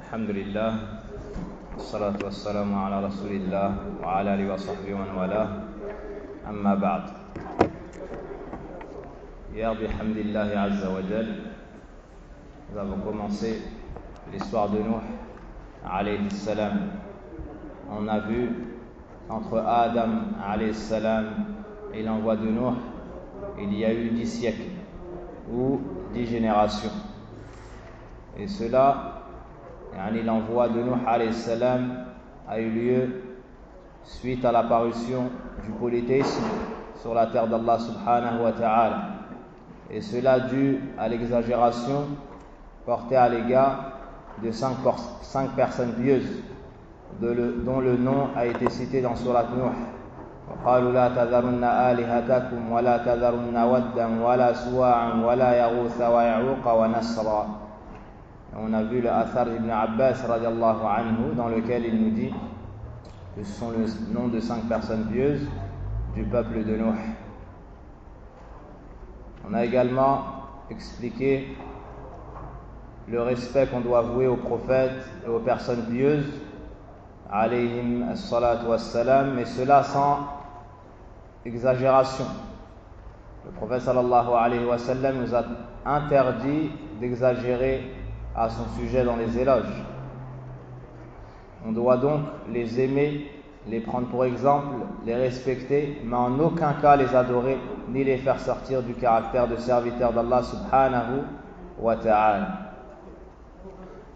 الحمد لله والصلاة والسلام على رسول الله وعلى آله وصحبه ومن والاه أما بعد. Hier, bihamdillahi azza wa jal, nous avons commencé l'histoire de Nuh alayhi salam. On a vu entre Adam alayhi salam et l'envoi de Nuh, il y a eu 10 siècles ou 10 générations. Et cela, l'envoi de Nuh alayhi salam a eu lieu suite à l'apparition du polythéisme sur la terre d'Allah subhanahu wa ta'ala. Et cela dû à l'exagération portée à l'égard de 5 personnes pieuses dont le nom a été cité dans Sourate Nuh. وقالوا لا تذرن آلهتكم ولا تذرن ودا ولا سواعا ولا يغوث ويعوق ونسرا. On a vu le Athar ibn Abbas radiallahu anhu dans lequel il nous dit que ce sont le nom de 5 personnes pieuses du peuple de Nuh. On a également expliqué le respect qu'on doit vouer aux prophètes et aux personnes pieuses, alayhim as-salatu was-salam, mais cela sans exagération. Le prophète sallallahu alayhi wa sallam nous a interdit d'exagérer à son sujet dans les éloges. On doit donc les aimer, les prendre pour exemple, les respecter, mais en aucun cas les adorer, ni les faire sortir du caractère de serviteur d'Allah subhanahu wa ta'ala.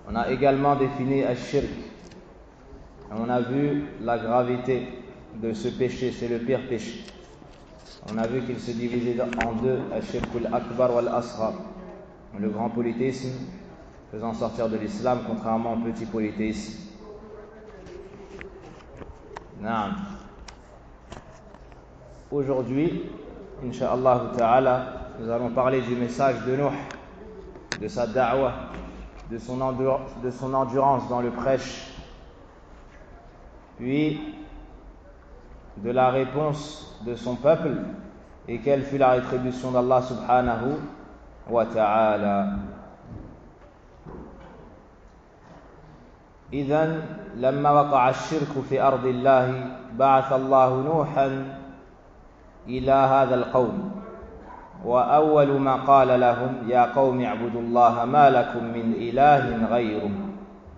On a également défini al-shirk. On a vu la gravité de ce péché, c'est le pire péché. On a vu qu'il se divisait en deux, al-shirkul akbar wal-asghar, le grand polythéisme faisant sortir de l'islam, contrairement au petit polythéisme. Aujourd'hui, incha'Allah ta'ala, nous allons parler du message de Nuh, de sa da'wah, de son endurance dans le prêche, puis de la réponse de son peuple et quelle fut la rétribution d'Allah subhanahu wa ta'ala. إذن لما وقع الشرك في أرض الله بعث الله نوحا إلى هذا القوم، وأول ما قال لهم يا قوم اعبدوا الله ما لكم من إله غيره.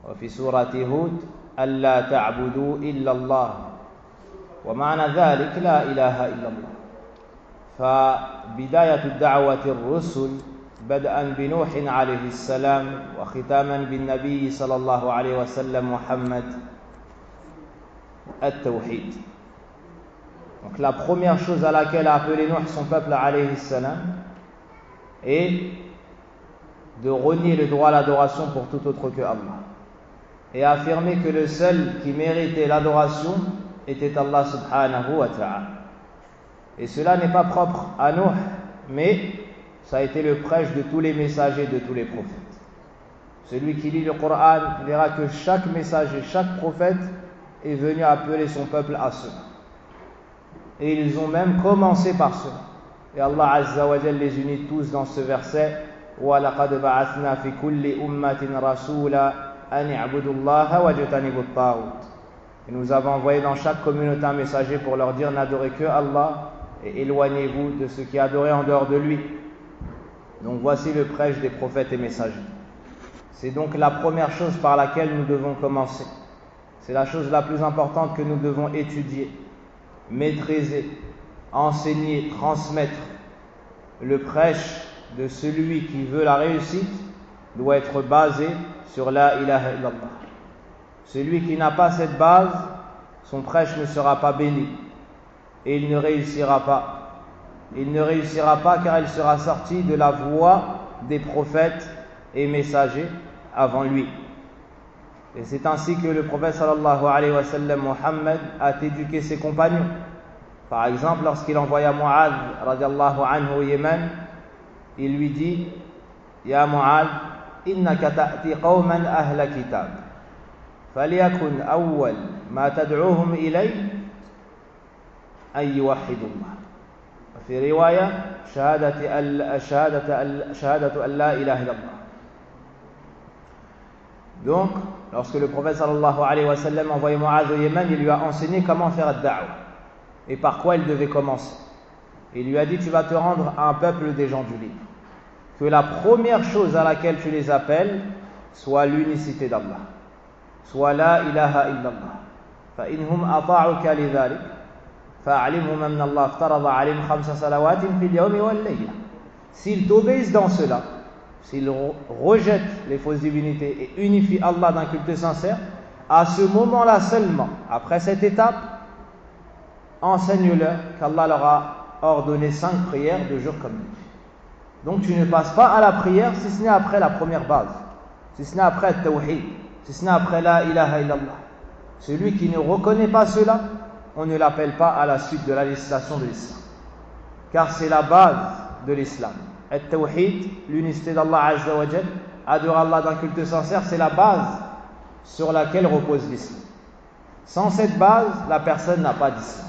وفي سورة هود ألا تعبدوا إلا الله، ومعنى ذلك لا إله إلا الله. فبداية الدعوة الرسل بدءا بنوح عليه السلام وختاما بالنبي صلى الله عليه وسلم محمد التوحيد. Donc la première chose à laquelle a appelé Nuh son peuple alayhi salam est de renier le droit à l'adoration pour tout autre que Allah et affirmer que le seul qui méritait l'adoration était Allah subhanahu wa ta'ala. Et cela n'est pas propre à Nuh, mais ça a été le prêche de tous les messagers, de tous les prophètes. Celui qui lit le Coran verra que chaque messager, chaque prophète est venu appeler son peuple à cela. Et ils ont même commencé par cela. Et Allah Azza wa Jalla les unit tous dans ce verset. وَلَقَدْ بَعَثْنَا فِي كُلِّ أُمَّةٍ رَسُولًا أَنِ اعْبُدُوا اللَّهَ وَاجْتَنِبُوا الطَّاغُوتَ. Et nous avons envoyé dans chaque communauté un messager pour leur dire n'adorez que Allah et éloignez-vous de ce qui est adoré en dehors de lui. Donc voici le prêche des prophètes et messagers. C'est donc la première chose par laquelle nous devons commencer. C'est la chose la plus importante que nous devons étudier, maîtriser, enseigner, transmettre. Le prêche de celui qui veut la réussite doit être basé sur la ilaha illallah. Celui qui n'a pas cette base, son prêche ne sera pas béni et il ne réussira pas. Il ne réussira pas car il sera sorti de la voie des prophètes et messagers avant lui. Et c'est ainsi que le prophète sallallahu alayhi wa sallam Muhammad a éduqué ses compagnons. Par exemple, lorsqu'il envoya Mu'adh radiallahu anhu au Yémen, il lui dit Ya Mu'adh, innaka ta'ti qawman ahla kitab, falyakun awwal ma tad'uhum ilay an yuwahhidullah. في رواية شهادة أن لا إله إلا الله. Donc, lorsque le prophète sallallahu alayhi wa sallam a envoyé Mu'adh au Yémen, il lui a enseigné comment faire ad-da'wa et par quoi il devait commencer. Il lui a dit, tu vas te rendre à un peuple des gens du livre. Que la première chose à laquelle tu les appelles soit l'unicité d'Allah. Soit la ilaha illallah. فإنهم أطاعوك لذلك فأعلمهم أن الله افترض عليهم 5 صلوات في اليوم والليلة. S'ils t'obéissent dans cela, s'ils rejettent les fausses divinités et unifient Allah d'un culte sincère, à ce moment-là seulement, après cette étape, enseigne-leur qu'Allah leur a ordonné 5 prières de jour comme de nuit. Donc tu ne passes pas à la prière si ce n'est après la première base, si ce n'est après le tawhid, si ce n'est après la ilaha illallah. Celui qui ne reconnaît pas cela, on ne l'appelle pas à la suite de la législation de l'islam. Car c'est la base de l'islam. At-tawhid, l'unicité d'Allah Azza wa Jal, adorer Allah d'un culte sincère, c'est la base sur laquelle repose l'islam. Sans cette base, la personne n'a pas d'islam.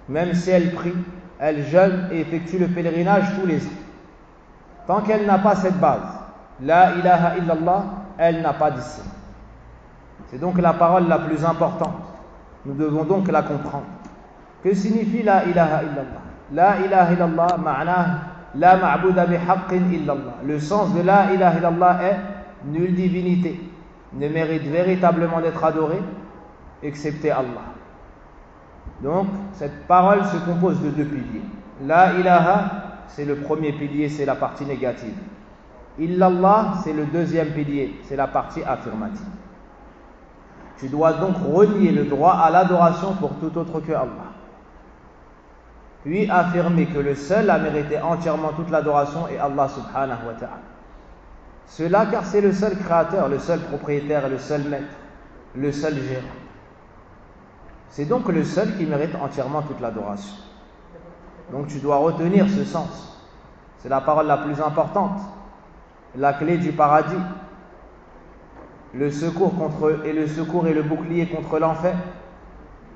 Même si elle prie, elle jeûne et effectue le pèlerinage tous les ans. Tant qu'elle n'a pas cette base, la ilaha illallah, elle n'a pas d'islam. C'est donc la parole la plus importante. Nous devons donc la comprendre. Que signifie la ilaha illallah? La ilaha illallah, ma'nah, la ma'bouda bihaqqin illallah. Le sens de la ilaha illallah est nulle divinité ne mérite véritablement d'être adorée excepté Allah. Donc, cette parole se compose de 2 piliers. La ilaha, c'est le premier pilier, c'est la partie négative. Illallah, c'est le deuxième pilier, c'est la partie affirmative. Tu dois donc renier le droit à l'adoration pour tout autre que Allah. Puis affirmer que le seul à mériter entièrement toute l'adoration est Allah subhanahu wa ta'ala. Cela car c'est le seul créateur, le seul propriétaire, le seul maître, le seul gérant. C'est donc le seul qui mérite entièrement toute l'adoration. Donc tu dois retenir ce sens. C'est la parole la plus importante, la clé du paradis. Le secours et le bouclier contre l'enfer,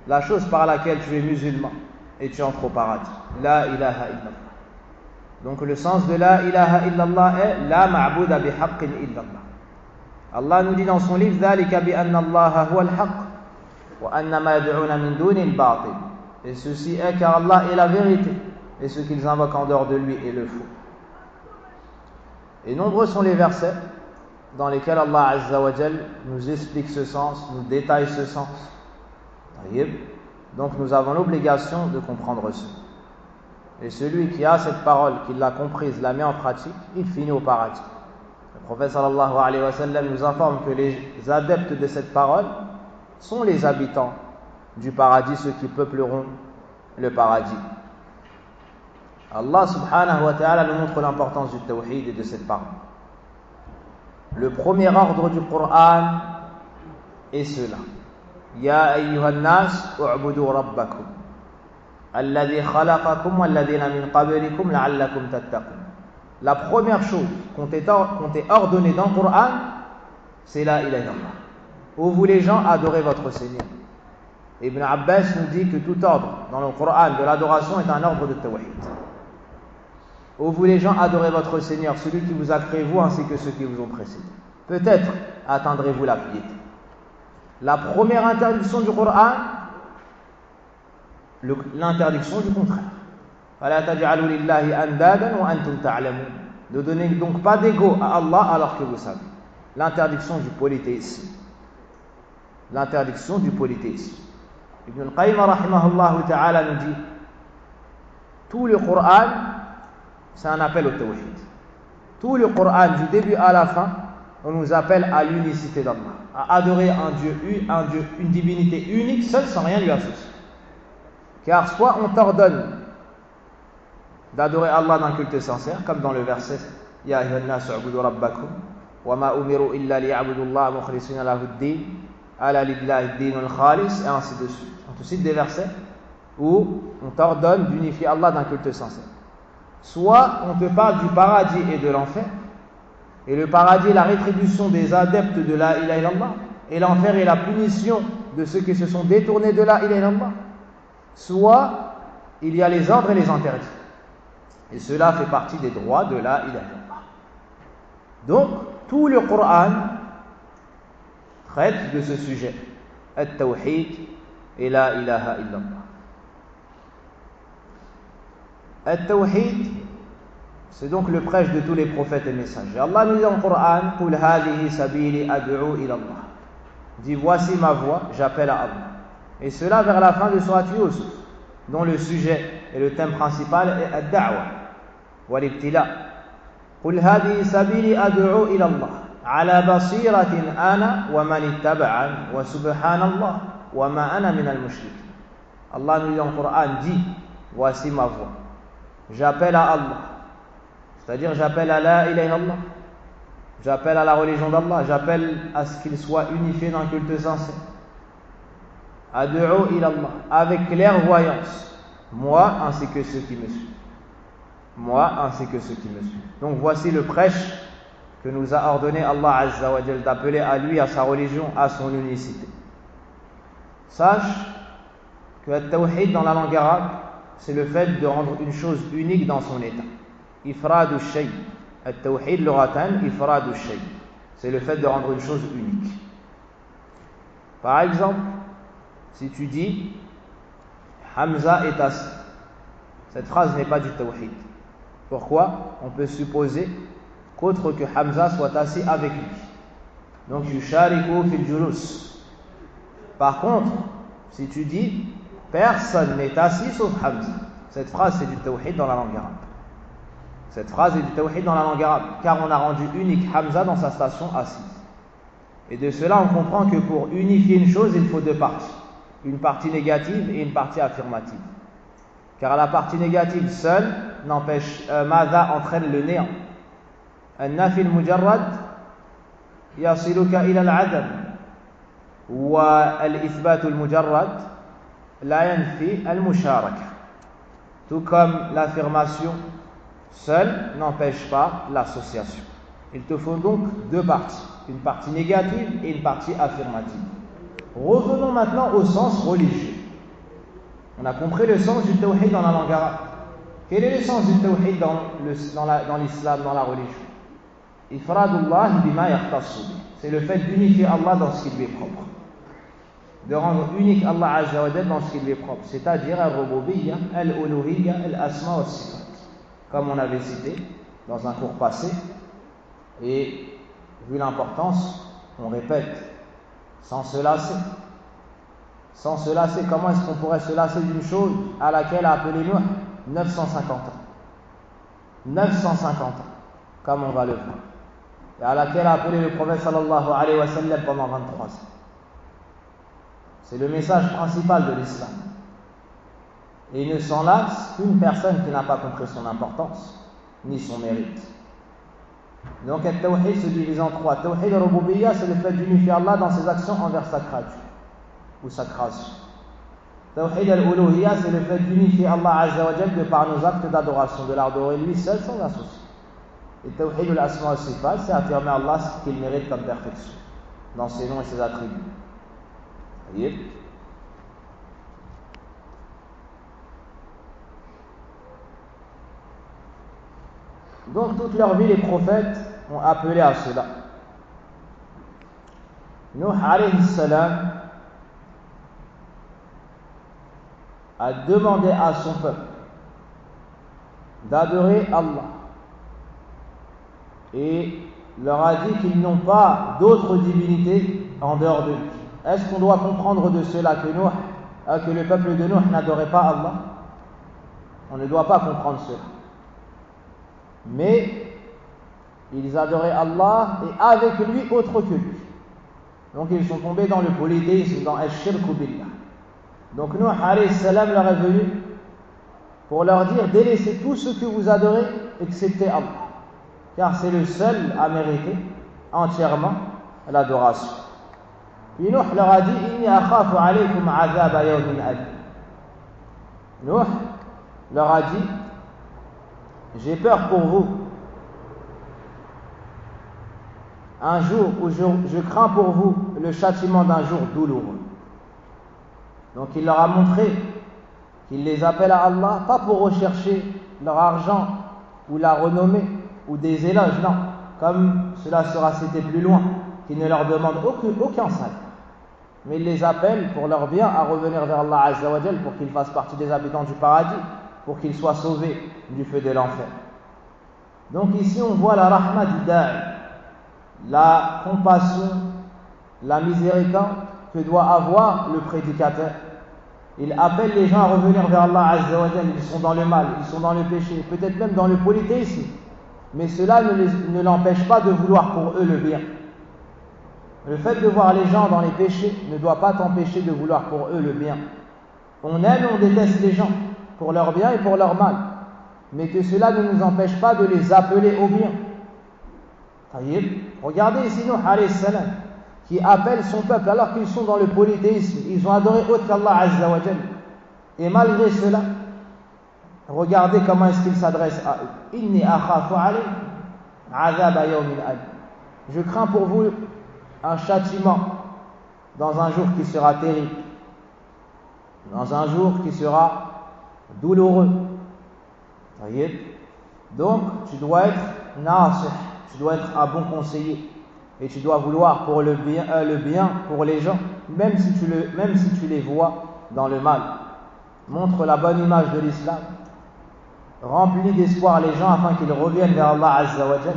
la chose par laquelle tu es musulman et tu entres au paradis. La ilaha illallah. Donc le sens de la ilaha illallah est la ma'bouda bihaqqin illallah. Allah nous dit dans son livre ذَلِكَ بِأَنَّ اللَّهَ هُوَ الْحَقِّ وَأَنَّ مَا يَدْعُونَ مِن دُونِ الْبَاطِلِ. Et ceci est car Allah est la vérité et ce qu'ils invoquent en dehors de lui est le faux. Et nombreux sont les versets dans lesquels Allah Azza wa Jal nous explique ce sens, nous détaille ce sens. Donc nous avons l'obligation de comprendre cela. Et celui qui a cette parole, qui l'a comprise, la met en pratique, il finit au paradis. Le prophète sallallahu alayhi wa sallam nous informe que les adeptes de cette parole sont les habitants du paradis, ceux qui peupleront le paradis. Allah subhanahu wa ta'ala nous montre l'importance du tawhid et de cette parole. Le premier ordre du Coran est cela. Ya ayyuhan nas u'budu rabbakum alladhi khalaqakum walladhina min qablikum la'allakum tattaqun. La première chose qu'on t'est ordonnée dans le Coran, c'est la ilaha illallah. Ô vous les gens, adorez votre Seigneur. Ibn Abbas nous dit que tout ordre dans le Coran de l'adoration est un ordre de tawhid. Ô vous les gens, adorez votre Seigneur, celui qui vous a créé vous ainsi que ceux qui vous ont précédés. Peut-être atteindrez-vous la piété. La première interdiction du Coran, l'interdiction du contraire. فَلَا تَجْعَلُوا لِلَّهِ أَنْدَادًا وَأَنْتُمْ تَعْلَمُونَ. Ne donnez donc pas d'ego à Allah alors que vous savez. L'interdiction du polythéisme. L'interdiction du polythéisme. Ibn al-Qayyim rahimahullah ta'ala nous dit tout le Coran, c'est un appel au tawhid. Tout le Coran, du début à la fin, on nous appelle à l'unicité d'Allah, à adorer un Dieu, une divinité unique, seule, sans rien lui associer. Car soit on t'ordonne d'adorer Allah d'un culte sincère, comme dans le verset Ya ayyuhan nas u'budu rabbakum wa ma umiru illa liya'budu Allah mukhlisina lahu ad-din ala lillahi ad-dinul khalis, et ainsi de suite. On te cite des versets où on t'ordonne d'unifier Allah d'un culte sincère. Soit on te parle du paradis et de l'enfer, et le paradis est la rétribution des adeptes de la ilaha illallah, et l'enfer est la punition de ceux qui se sont détournés de la ilaha illallah. Soit il y a les ordres et les interdits, et cela fait partie des droits de la ilaha illallah. Donc tout le Coran traite de ce sujet, At-Tawhid et la ilaha illallah. At-Tawhid, c'est donc le prêche de tous les prophètes et messagers. Allah nous dit dans le Coran, Qul hadihi sabili ad'u ila Allah. Dit, voici ma voix, j'appelle à Allah. Et cela vers la fin de Surat Yusuf, dont le sujet et le thème principal est Ad-Da'wa wal-Ibtila. Qul hadihi sabili ad'u ila Allah. Ala basiratin ana wa man ittaba'an wa subhanallah wa ma ana min al-mushrikin. Allah nous dit dans le Coran, dit, voici ma voix. J'appelle à Allah. C'est-à-dire, j'appelle à la ilaha illallah. J'appelle à la religion d'Allah. J'appelle à ce qu'il soit unifié dans le culte sincère. Ad'u ilallah, avec clairvoyance, moi ainsi que ceux qui me suivent. Moi ainsi que ceux qui me suivent. Donc voici le prêche que nous a ordonné Allah Azza wa Jal d'appeler à lui, à sa religion, à son unicité. Sache que At-Tawhid dans la langue arabe, c'est le fait de rendre une chose unique dans son état. Ifradu shay. At-Tawhid luratan, ifradu shay. C'est le fait de rendre une chose unique. Par exemple, si tu dis Hamza est assis, cette phrase n'est pas du Tawhid. Pourquoi? On peut supposer qu'autre que Hamza soit assis avec lui. Donc, yushariku fil julus. Par contre, si tu dis personne n'est assis sauf Hamza, cette phrase c'est du Tawhid dans la langue arabe. Cette phrase est du Tawhid dans la langue arabe, car on a rendu unique Hamza dans sa station assise. Et de cela, on comprend que pour unifier une chose, il faut deux parties. Une partie négative et une partie affirmative. Car la partie négative seule n'empêche, Mada entraîne le néant. النافي المجرد يصلك إلى العدم والإثبات المجرد لا ينفي المشاركة. Tout comme l'affirmation seule n'empêche pas l'association. Il te faut donc deux parties, une partie négative et une partie affirmative. Revenons maintenant au sens religieux. On a compris le sens du tawhid dans la langue arabe. Quel est le sens du tawhid dans l'islam, dans la religion? Ifradullah bima yahtassu bi. C'est le fait d'unifier Allah dans ce qui lui est propre. De rendre unique Allah Azza wa Jalla dans ce qui lui est propre. C'est-à-dire al-rububiyya, al-uluhiyya, al-asma wa sifat. Comme on avait cité dans un cours passé. Et vu l'importance, on répète sans se lasser. Sans se lasser, comment est-ce qu'on pourrait se lasser d'une chose à laquelle a appelé Nuh 950 ans? 950 ans, comme on va le voir. Et à laquelle a appelé le prophète sallallahu alayhi wa sallam pendant 23 ans. C'est le message principal de l'islam. Et il ne s'en lasse qu'une personne qui n'a pas compris son importance, ni son mérite. Donc, le tawhid se divise en trois. Tawhid al-rububiyya, c'est le fait d'unifier Allah dans ses actions envers sa créature ou sa création. Tawhid al-uluhiyya, c'est le fait d'unifier Allah Azza wa Jalla de par nos actes d'adoration, de l'adorer lui seul sans associer. Et Tawhid al-asma wa sifat, c'est affirmer Allah ce qu'il mérite comme perfection dans ses noms et ses attributs. Vous voyez? Donc toute leur vie, les prophètes ont appelé à cela. Nuh alayhi salam a demandé à son peuple d'adorer Allah et leur a dit qu'ils n'ont pas d'autre divinité en dehors de lui. Est-ce qu'on doit comprendre de cela que le peuple de Nuh n'adorait pas Allah? On ne doit pas comprendre cela. Mais ils adoraient Allah et avec lui autre que lui. Donc ils sont tombés dans le polythéisme, dans al-shirku billah. Donc Nuh alayhi salam leur est venu pour leur dire: délaissez tout ce que vous adorez excepté Allah, car c'est le seul à mériter entièrement l'adoration. Puis Nuh leur a dit: inni akhafu alaykum azaba yawmin alim. Nuh leur a dit: j'ai peur pour vous un jour où je crains pour vous le châtiment d'un jour douloureux. Donc il leur a montré qu'il les appelle à Allah, pas pour rechercher leur argent ou la renommée ou des éloges, non, comme cela sera cité plus loin, qui ne leur demandent aucun salaire. Mais il les appelle pour leur bien à revenir vers Allah Azza wa Jal pour qu'ils fassent partie des habitants du paradis, pour qu'ils soient sauvés du feu de l'enfer. Donc ici on voit la rahma du da'i, la compassion, la miséricorde que doit avoir le prédicateur. Il appelle les gens à revenir vers Allah Azza wa Jal. Ils sont dans le mal, ils sont dans le péché, peut-être même dans le polythéisme, mais cela ne l'empêche pas de vouloir pour eux le bien. Le fait de voir les gens dans les péchés ne doit pas t'empêcher de vouloir pour eux le bien. On aime et on déteste les gens pour leur bien et pour leur mal, mais que cela ne nous empêche pas de les appeler au bien. Regardez ici Nuh alayhi salam qui appelle son peuple alors qu'ils sont dans le polythéisme, ils ont adoré autre qu'Allah Azza wa Jal, et malgré cela, regardez comment est-ce qu'il s'adresse à eux. Inni akhafu alaykum azaba yawmin ad. Je crains pour vous un châtiment dans un jour qui sera terrible, dans un jour qui sera douloureux. Donc tu dois être nasih, tu dois être un bon conseiller et tu dois vouloir pour le bien pour les gens, même si tu les vois dans le mal. Montre la bonne image de l'islam, remplis d'espoir les gens afin qu'ils reviennent vers Allah Azza wa Jal.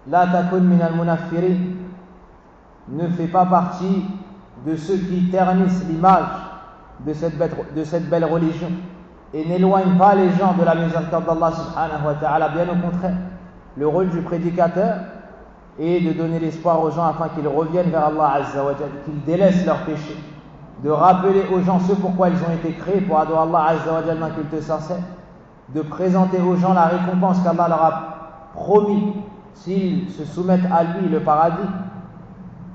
La takun min al-munaffirin, ne fais pas partie de ceux qui ternissent l'image de cette belle religion, et n'éloigne pas les gens de la miséricorde d'Allah subhanahu wa ta'ala. Bien au contraire, le rôle du prédicateur est de donner l'espoir aux gens afin qu'ils reviennent vers Allah Azza wa Jal, qu'ils délaissent leurs péchés, de rappeler aux gens ce pourquoi ils ont été créés, pour adorer Allah Azza wa Jal d'un culte sincère, de présenter aux gens la récompense qu'Allah leur a promis s'ils se soumettent à lui, le paradis,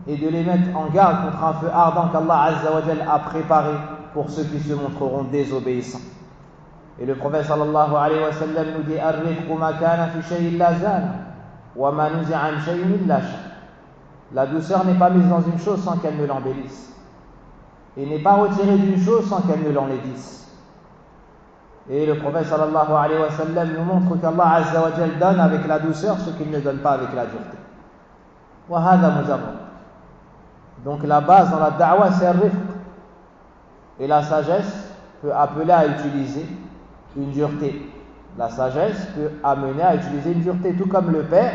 et de les mettre en garde contre un feu ardent qu'Allah Azza wa Jal a préparé pour ceux qui se montreront désobéissants. Et le prophète sallallahu alayhi wa sallam nous dit: Ar-rifqu ma kana fi shay'in la zana wa ma nuzi'a an shay'in illa sha. La douceur n'est pas mise dans une chose sans qu'elle ne l'embellisse, et n'est pas retirée d'une chose sans qu'elle ne l'enlaidisse. Et le prophète sallallahu alayhi wa sallam nous montre qu'Allah Azza wa Jal donne avec la douceur ce qu'il ne donne pas avec la dureté. Wa hadha mujarrad. Donc la base dans la da'wa c'est ar-rifq, et la sagesse peut appeler à utiliser une dureté. La sagesse peut amener à utiliser une dureté, tout comme le père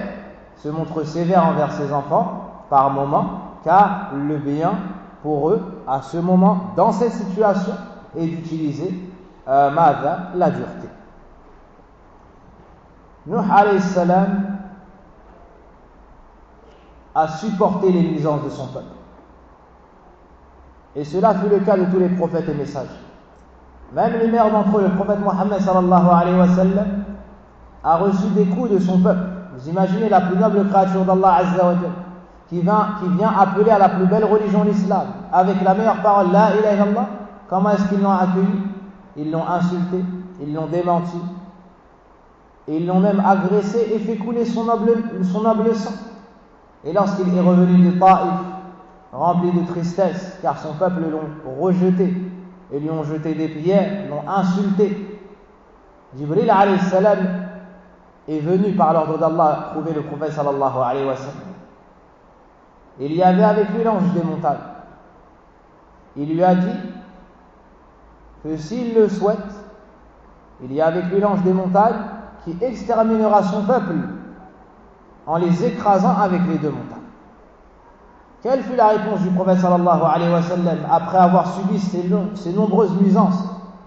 se montre sévère envers ses enfants par moment, car le bien pour eux à ce moment, dans cette situation, est d'utiliser la dureté. Nuh alayhi salam a supporté les nuisances de son peuple, et cela fut le cas de tous les prophètes et messagers. Même le meilleur d'entre eux, le prophète Mohammed sallallahu alayhi wa sallam, a reçu des coups de son peuple. Vous imaginez la plus noble créature d'Allah Azza wa Jal qui vient appeler à la plus belle religion, l'islam, avec la meilleure parole, la ilaha illallah. Comment est-ce qu'ils l'ont accueilli? Ils l'ont insulté, ils l'ont démenti, et ils l'ont même agressé et fait couler son noble sang. Et lorsqu'il est revenu de Taïf, rempli de tristesse, car son peuple l'ont rejeté et lui ont jeté des pierres, l'ont insulté, Jibril alayhi salam est venu par l'ordre d'Allah trouver le prophète sallallahu alayhi wa sallam. Il y avait avec lui l'ange des montagnes. Il lui a dit que s'il le souhaite, il y a avec lui l'ange des montagnes qui exterminera son peuple en les écrasant avec les deux montagnes. Quelle fut la réponse du prophète sallallahu alayhi wa sallam après avoir subi ces nombreuses nuisances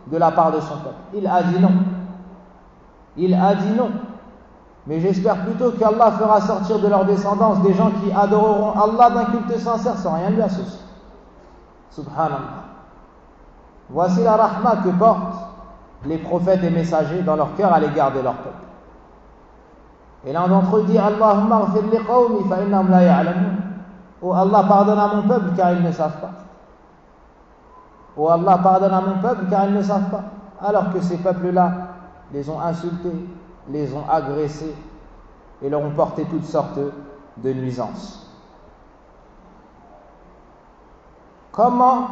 de la part de son peuple? Il a dit non. Il a dit non. Mais j'espère plutôt qu'Allah fera sortir de leur descendance des gens qui adoreront Allah d'un culte sincère sans rien lui associer. Subhanallah. Voici la rahma que portent les prophètes et messagers dans leur cœur à l'égard de leur peuple. Et l'un d'entre eux dit: Allahumma ghfir li qawmi fa innahum la ya'lamun. Oh Allah, pardonne à mon peuple car ils ne savent pas. Oh Allah, pardonne à mon peuple car ils ne savent pas. Alors que ces peuples-là les ont insultés, les ont agressés et leur ont porté toutes sortes de nuisances. Comment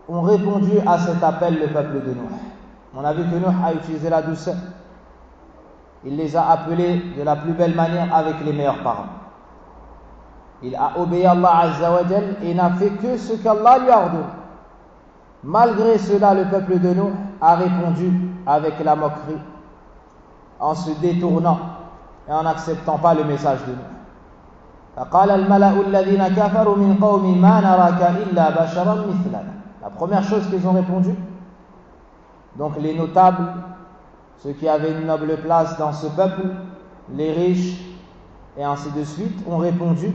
ont répondu à cet appel le peuple de Nuh? On a vu que Nuh a utilisé la douceur. Il les a appelés de la plus belle manière avec les meilleures paroles. Il a obéi à Allah Azza wa Jal et n'a fait que ce qu'Allah lui a ordonné. Malgré cela, le peuple de Nuh a répondu avec la moquerie, en se détournant et en n'acceptant pas le message de Nuh. فقال الملأ الذين كفروا من قوم ما نراك إلا بشرا مثلنا. La première chose qu'ils ont répondu, donc les notables, ceux qui avaient une noble place dans ce peuple, les riches et ainsi de suite, ont répondu: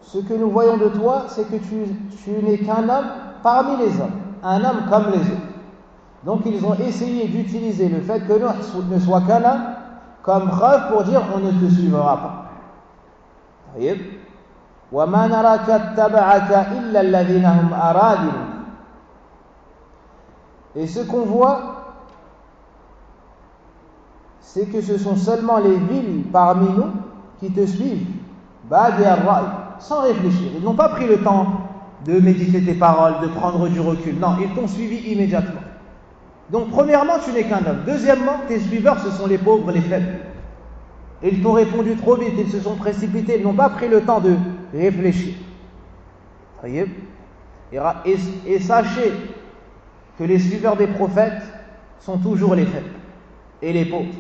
ce que nous voyons de toi, c'est que tu n'es qu'un homme parmi les hommes, un homme comme les autres. Donc ils ont essayé d'utiliser le fait que Nuh ne soit qu'un homme comme preuve pour dire on ne te suivra pas. وَمَا نَرَاكَ اتَّبَعَكَ إِلَّا الَّذِينَ هُمْ أَرَاذِلُونَ. Et ce qu'on voit, c'est que ce sont seulement les villes parmi nous qui te suivent, badi ar-ra'i, sans réfléchir. Ils n'ont pas pris le temps de méditer tes paroles, de prendre du recul. Non, ils t'ont suivi immédiatement. Donc premièrement, tu n'es qu'un homme. Deuxièmement, tes suiveurs, ce sont les pauvres, les faibles. Et ils t'ont répondu trop vite, ils se sont précipités, ils n'ont pas pris le temps de réfléchir. Et sachez que les suiveurs des prophètes sont toujours les faibles et les pauvres.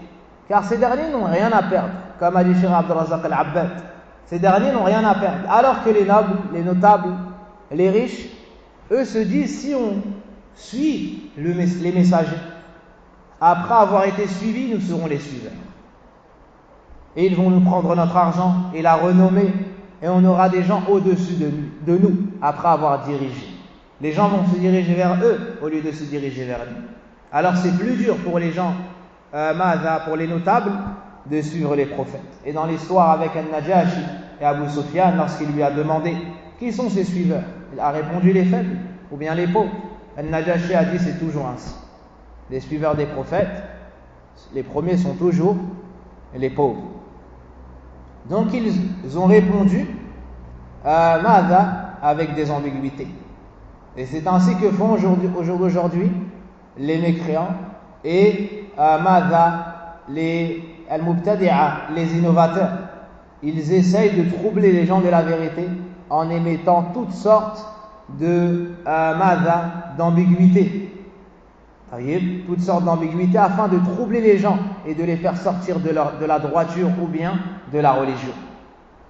Car ces derniers n'ont rien à perdre, comme a dit Cheikh Abdul Razak al-Abbad. Ces derniers n'ont rien à perdre. Alors que les nobles, les notables, les riches, eux se disent, si on suit les messagers, après avoir été suivis, nous serons les suiveurs. Et ils vont nous prendre notre argent et la renommée, et on aura des gens au-dessus de nous, après avoir dirigé. Les gens vont se diriger vers eux au lieu de se diriger vers nous. Alors c'est plus dur pour les gens, pour les notables, de suivre les prophètes. Et dans l'histoire avec Al-Najashi et Abu Sufyan, lorsqu'il lui a demandé qui sont ses suiveurs, il a répondu les faibles ou bien les pauvres. Al-Najashi a dit c'est toujours ainsi. Les suiveurs des prophètes, les premiers sont toujours les pauvres. Donc ils ont répondu Mada avec des ambiguïtés. Et c'est ainsi que font au jour d'aujourd'hui les mécréants et Mada, les Al-Mubtadi'a, les innovateurs. Ils essayent de troubler les gens de la vérité en émettant toutes sortes de d'ambiguïtés. Toutes sortes d'ambiguïtés afin de troubler les gens et de les faire sortir de la droiture ou bien de la religion.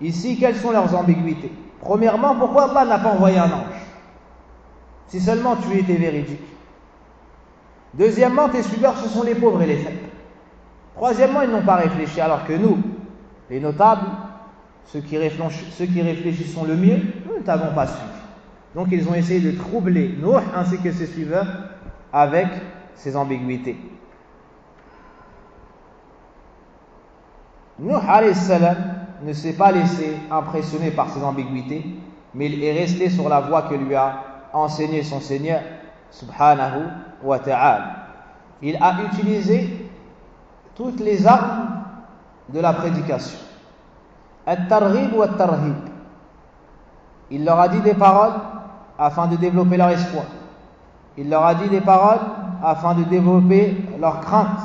Ici, quelles sont leurs ambiguïtés? Premièrement, pourquoi Allah n'a pas envoyé un ange? Si seulement tu étais véridique. Deuxièmement, tes suiveurs, ce sont les pauvres et les faibles. Troisièmement, ils n'ont pas réfléchi, alors que nous, les notables, ceux qui réfléchissent le mieux, nous ne t'avons pas suivi. Donc ils ont essayé de troubler Nuh ainsi que ses suiveurs avec ces ambiguïtés. Nuh alayhi salam ne s'est pas laissé impressionner par ces ambiguïtés, mais il est resté sur la voie que lui a enseigné son Seigneur subhanahu wa ta'ala. Il a utilisé toutes les armes de la prédication. At-targhib wa at-tarhib. Il leur a dit des paroles afin de développer leur espoir. Il leur a dit des paroles afin de développer leur crainte.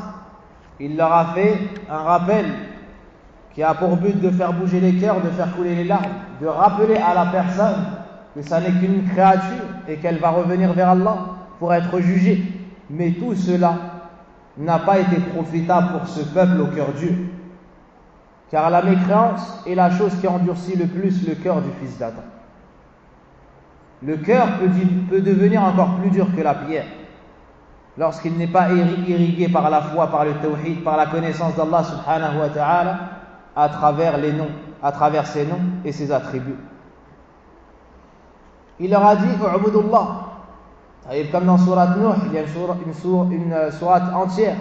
Il leur a fait un rappel qui a pour but de faire bouger les cœurs, de faire couler les larmes, de rappeler à la personne que ça n'est qu'une créature et qu'elle va revenir vers Allah pour être jugée. Mais tout cela n'a pas été profitable pour ce peuple au cœur dur. Car la mécréance est la chose qui endurcit le plus le cœur du fils d'Adam. Le cœur peut devenir encore plus dur que la pierre lorsqu'il n'est pas irrigué par la foi, par le tawhid, par la connaissance d'Allah subhanahu wa ta'ala à travers les noms, à travers ses noms et ses attributs. Il leur a dit U'budullah. Comme dans Surat Nuh, il y a une sourate entière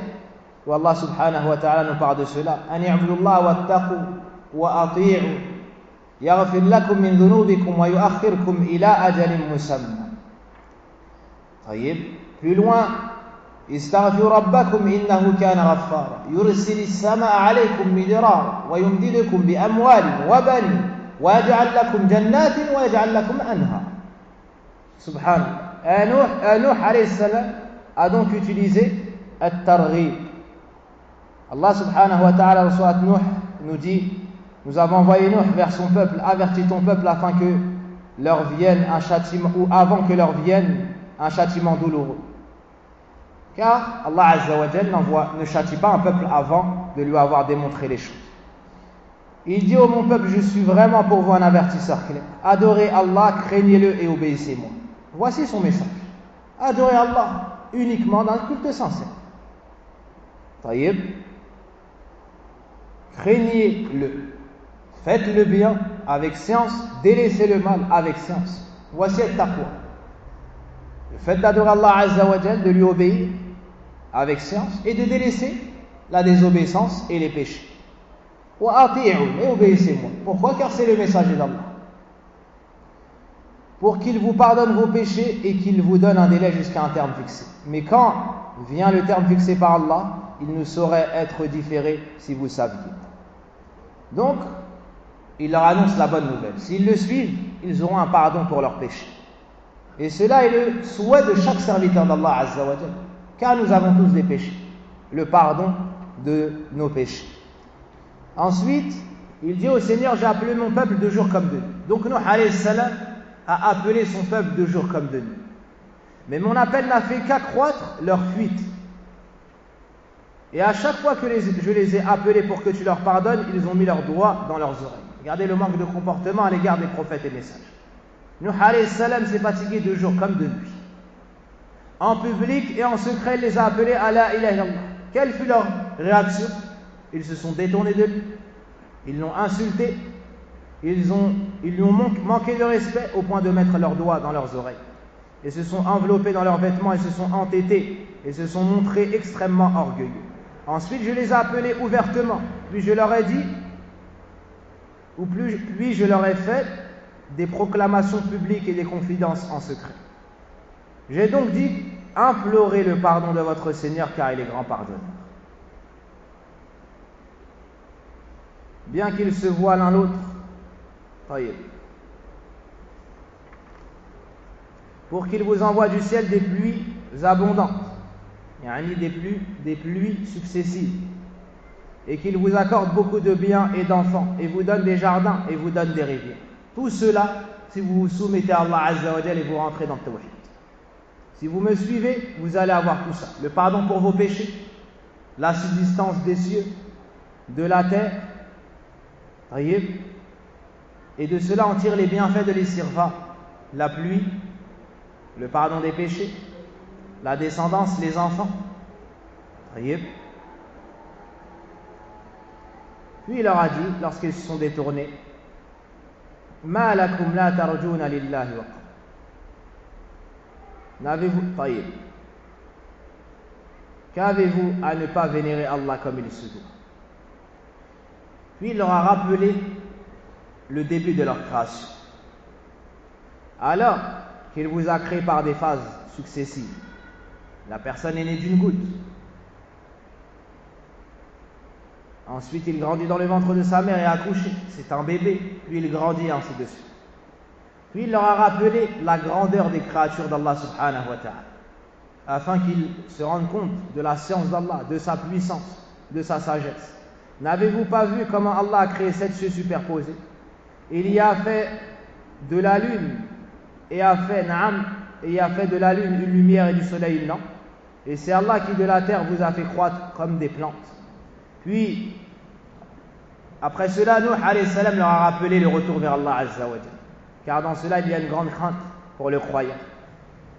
où Allah subhanahu wa ta'ala nous parle de cela. An i'budullah wattaqu wa ati'u yaghfir lakum min dhunubikum wa yu'akhkhirkum ila ajalin musamma. Plus loin, استغفروا ربكم إنه كان غفارا يرسل السماء عليكم مدرارا ويمددكم بأموال وبنين ويجعل لكم جنات ويجعل لكم أنهارا. Subhanallah. Nuh alayhi salam a donc utilisé at-targhib. Allah subhanahu wa ta'ala dans Surat Nuh nous dit: nous avons envoyé Nuh vers son peuple, avertis ton peuple afin que leur vienne un châtiment, ou avant que leur vienne un châtiment douloureux. Car Allah Azza wa Jal ne châtie pas un peuple avant de lui avoir démontré les choses. Il dit: ô mon peuple, je suis vraiment pour vous un avertisseur clair. Adorez Allah, craignez-le et obéissez-moi. Voici son message. Adorez Allah uniquement dans le culte sincère. Taïb. Craignez-le. Faites le bien avec science, délaissez le mal avec science. Voici le taqwa. Le fait d'adorer Allah Azza wa Jal, de lui obéir avec science et de délaisser la désobéissance et les péchés. Et obéissez-moi. Pourquoi? Car c'est le messager d'Allah. Pour qu'il vous pardonne vos péchés et qu'il vous donne un délai jusqu'à un terme fixé. Mais quand vient le terme fixé par Allah, il ne saurait être différé si vous saviez. Donc, il leur annonce la bonne nouvelle. S'ils le suivent, ils auront un pardon pour leurs péchés. Et cela est le souhait de chaque serviteur d'Allah Azza wa Jal. Car nous avons tous des péchés. Le pardon de nos péchés. Ensuite, il dit au Seigneur: j'ai appelé mon peuple de jour comme de nuit. Donc Nuh alayhi salam a appelé son peuple de jour comme de nuit. Mais mon appel n'a fait qu'accroître leur fuite. Et à chaque fois que je les ai appelés pour que tu leur pardonnes, ils ont mis leurs doigts dans leurs oreilles. Regardez le manque de comportement à l'égard des prophètes et messages. Nuh alayhi salam s'est fatigué de jour comme de nuit. En public et en secret, il les a appelés à la ilaha illallah. Quelle fut leur réaction? Ils se sont détournés de lui. Ils l'ont insulté. Ils lui ont manqué de respect au point de mettre leurs doigts dans leurs oreilles. Et se sont enveloppés dans leurs vêtements et se sont entêtés et se sont montrés extrêmement orgueilleux. Ensuite, je les ai appelés ouvertement. Puis je leur ai dit, puis je leur ai fait des proclamations publiques et des confidences en secret. J'ai donc dit: implorez le pardon de votre Seigneur car il est grand pardonneur. Bien qu'ils se voient l'un l'autre, pour qu'il vous envoie du ciel des pluies abondantes, des pluies successives, et qu'il vous accorde beaucoup de biens et d'enfants, et vous donne des jardins, et vous donne des rivières. Tout cela, si vous vous soumettez à Allah Azza wa Jal et vous rentrez dans le tawhid. Si vous me suivez, vous allez avoir tout ça. Le pardon pour vos péchés, la subsistance des cieux, de la terre, et de cela on tire les bienfaits de l'Isirfa, la pluie, le pardon des péchés, la descendance, les enfants. Puis il leur a dit, lorsqu'ils se sont détournés: Ma lakum la tarjuna lillahi wa n'avez-vous, qu'avez-vous à ne pas vénérer Allah comme il se doit? Puis il leur a rappelé le début de leur création. Alors qu'il vous a créé par des phases successives. La personne est née d'une goutte. Ensuite, il grandit dans le ventre de sa mère et a accouché. C'est un bébé. Puis il grandit, ainsi de suite. Puis il leur a rappelé la grandeur des créatures d'Allah subhanahu wa ta'ala, afin qu'ils se rendent compte de la science d'Allah, de sa puissance, de sa sagesse. N'avez-vous pas vu comment Allah a créé 7 cieux superposés? Il y a fait de la lune et a fait de la lune une lumière et du soleil une lampe. Et c'est Allah qui de la terre vous a fait croître comme des plantes. Puis, après cela, Nuh alayhi salam leur a rappelé le retour vers Allah Azza wa Jal. Car dans cela, il y a une grande crainte pour le croyant.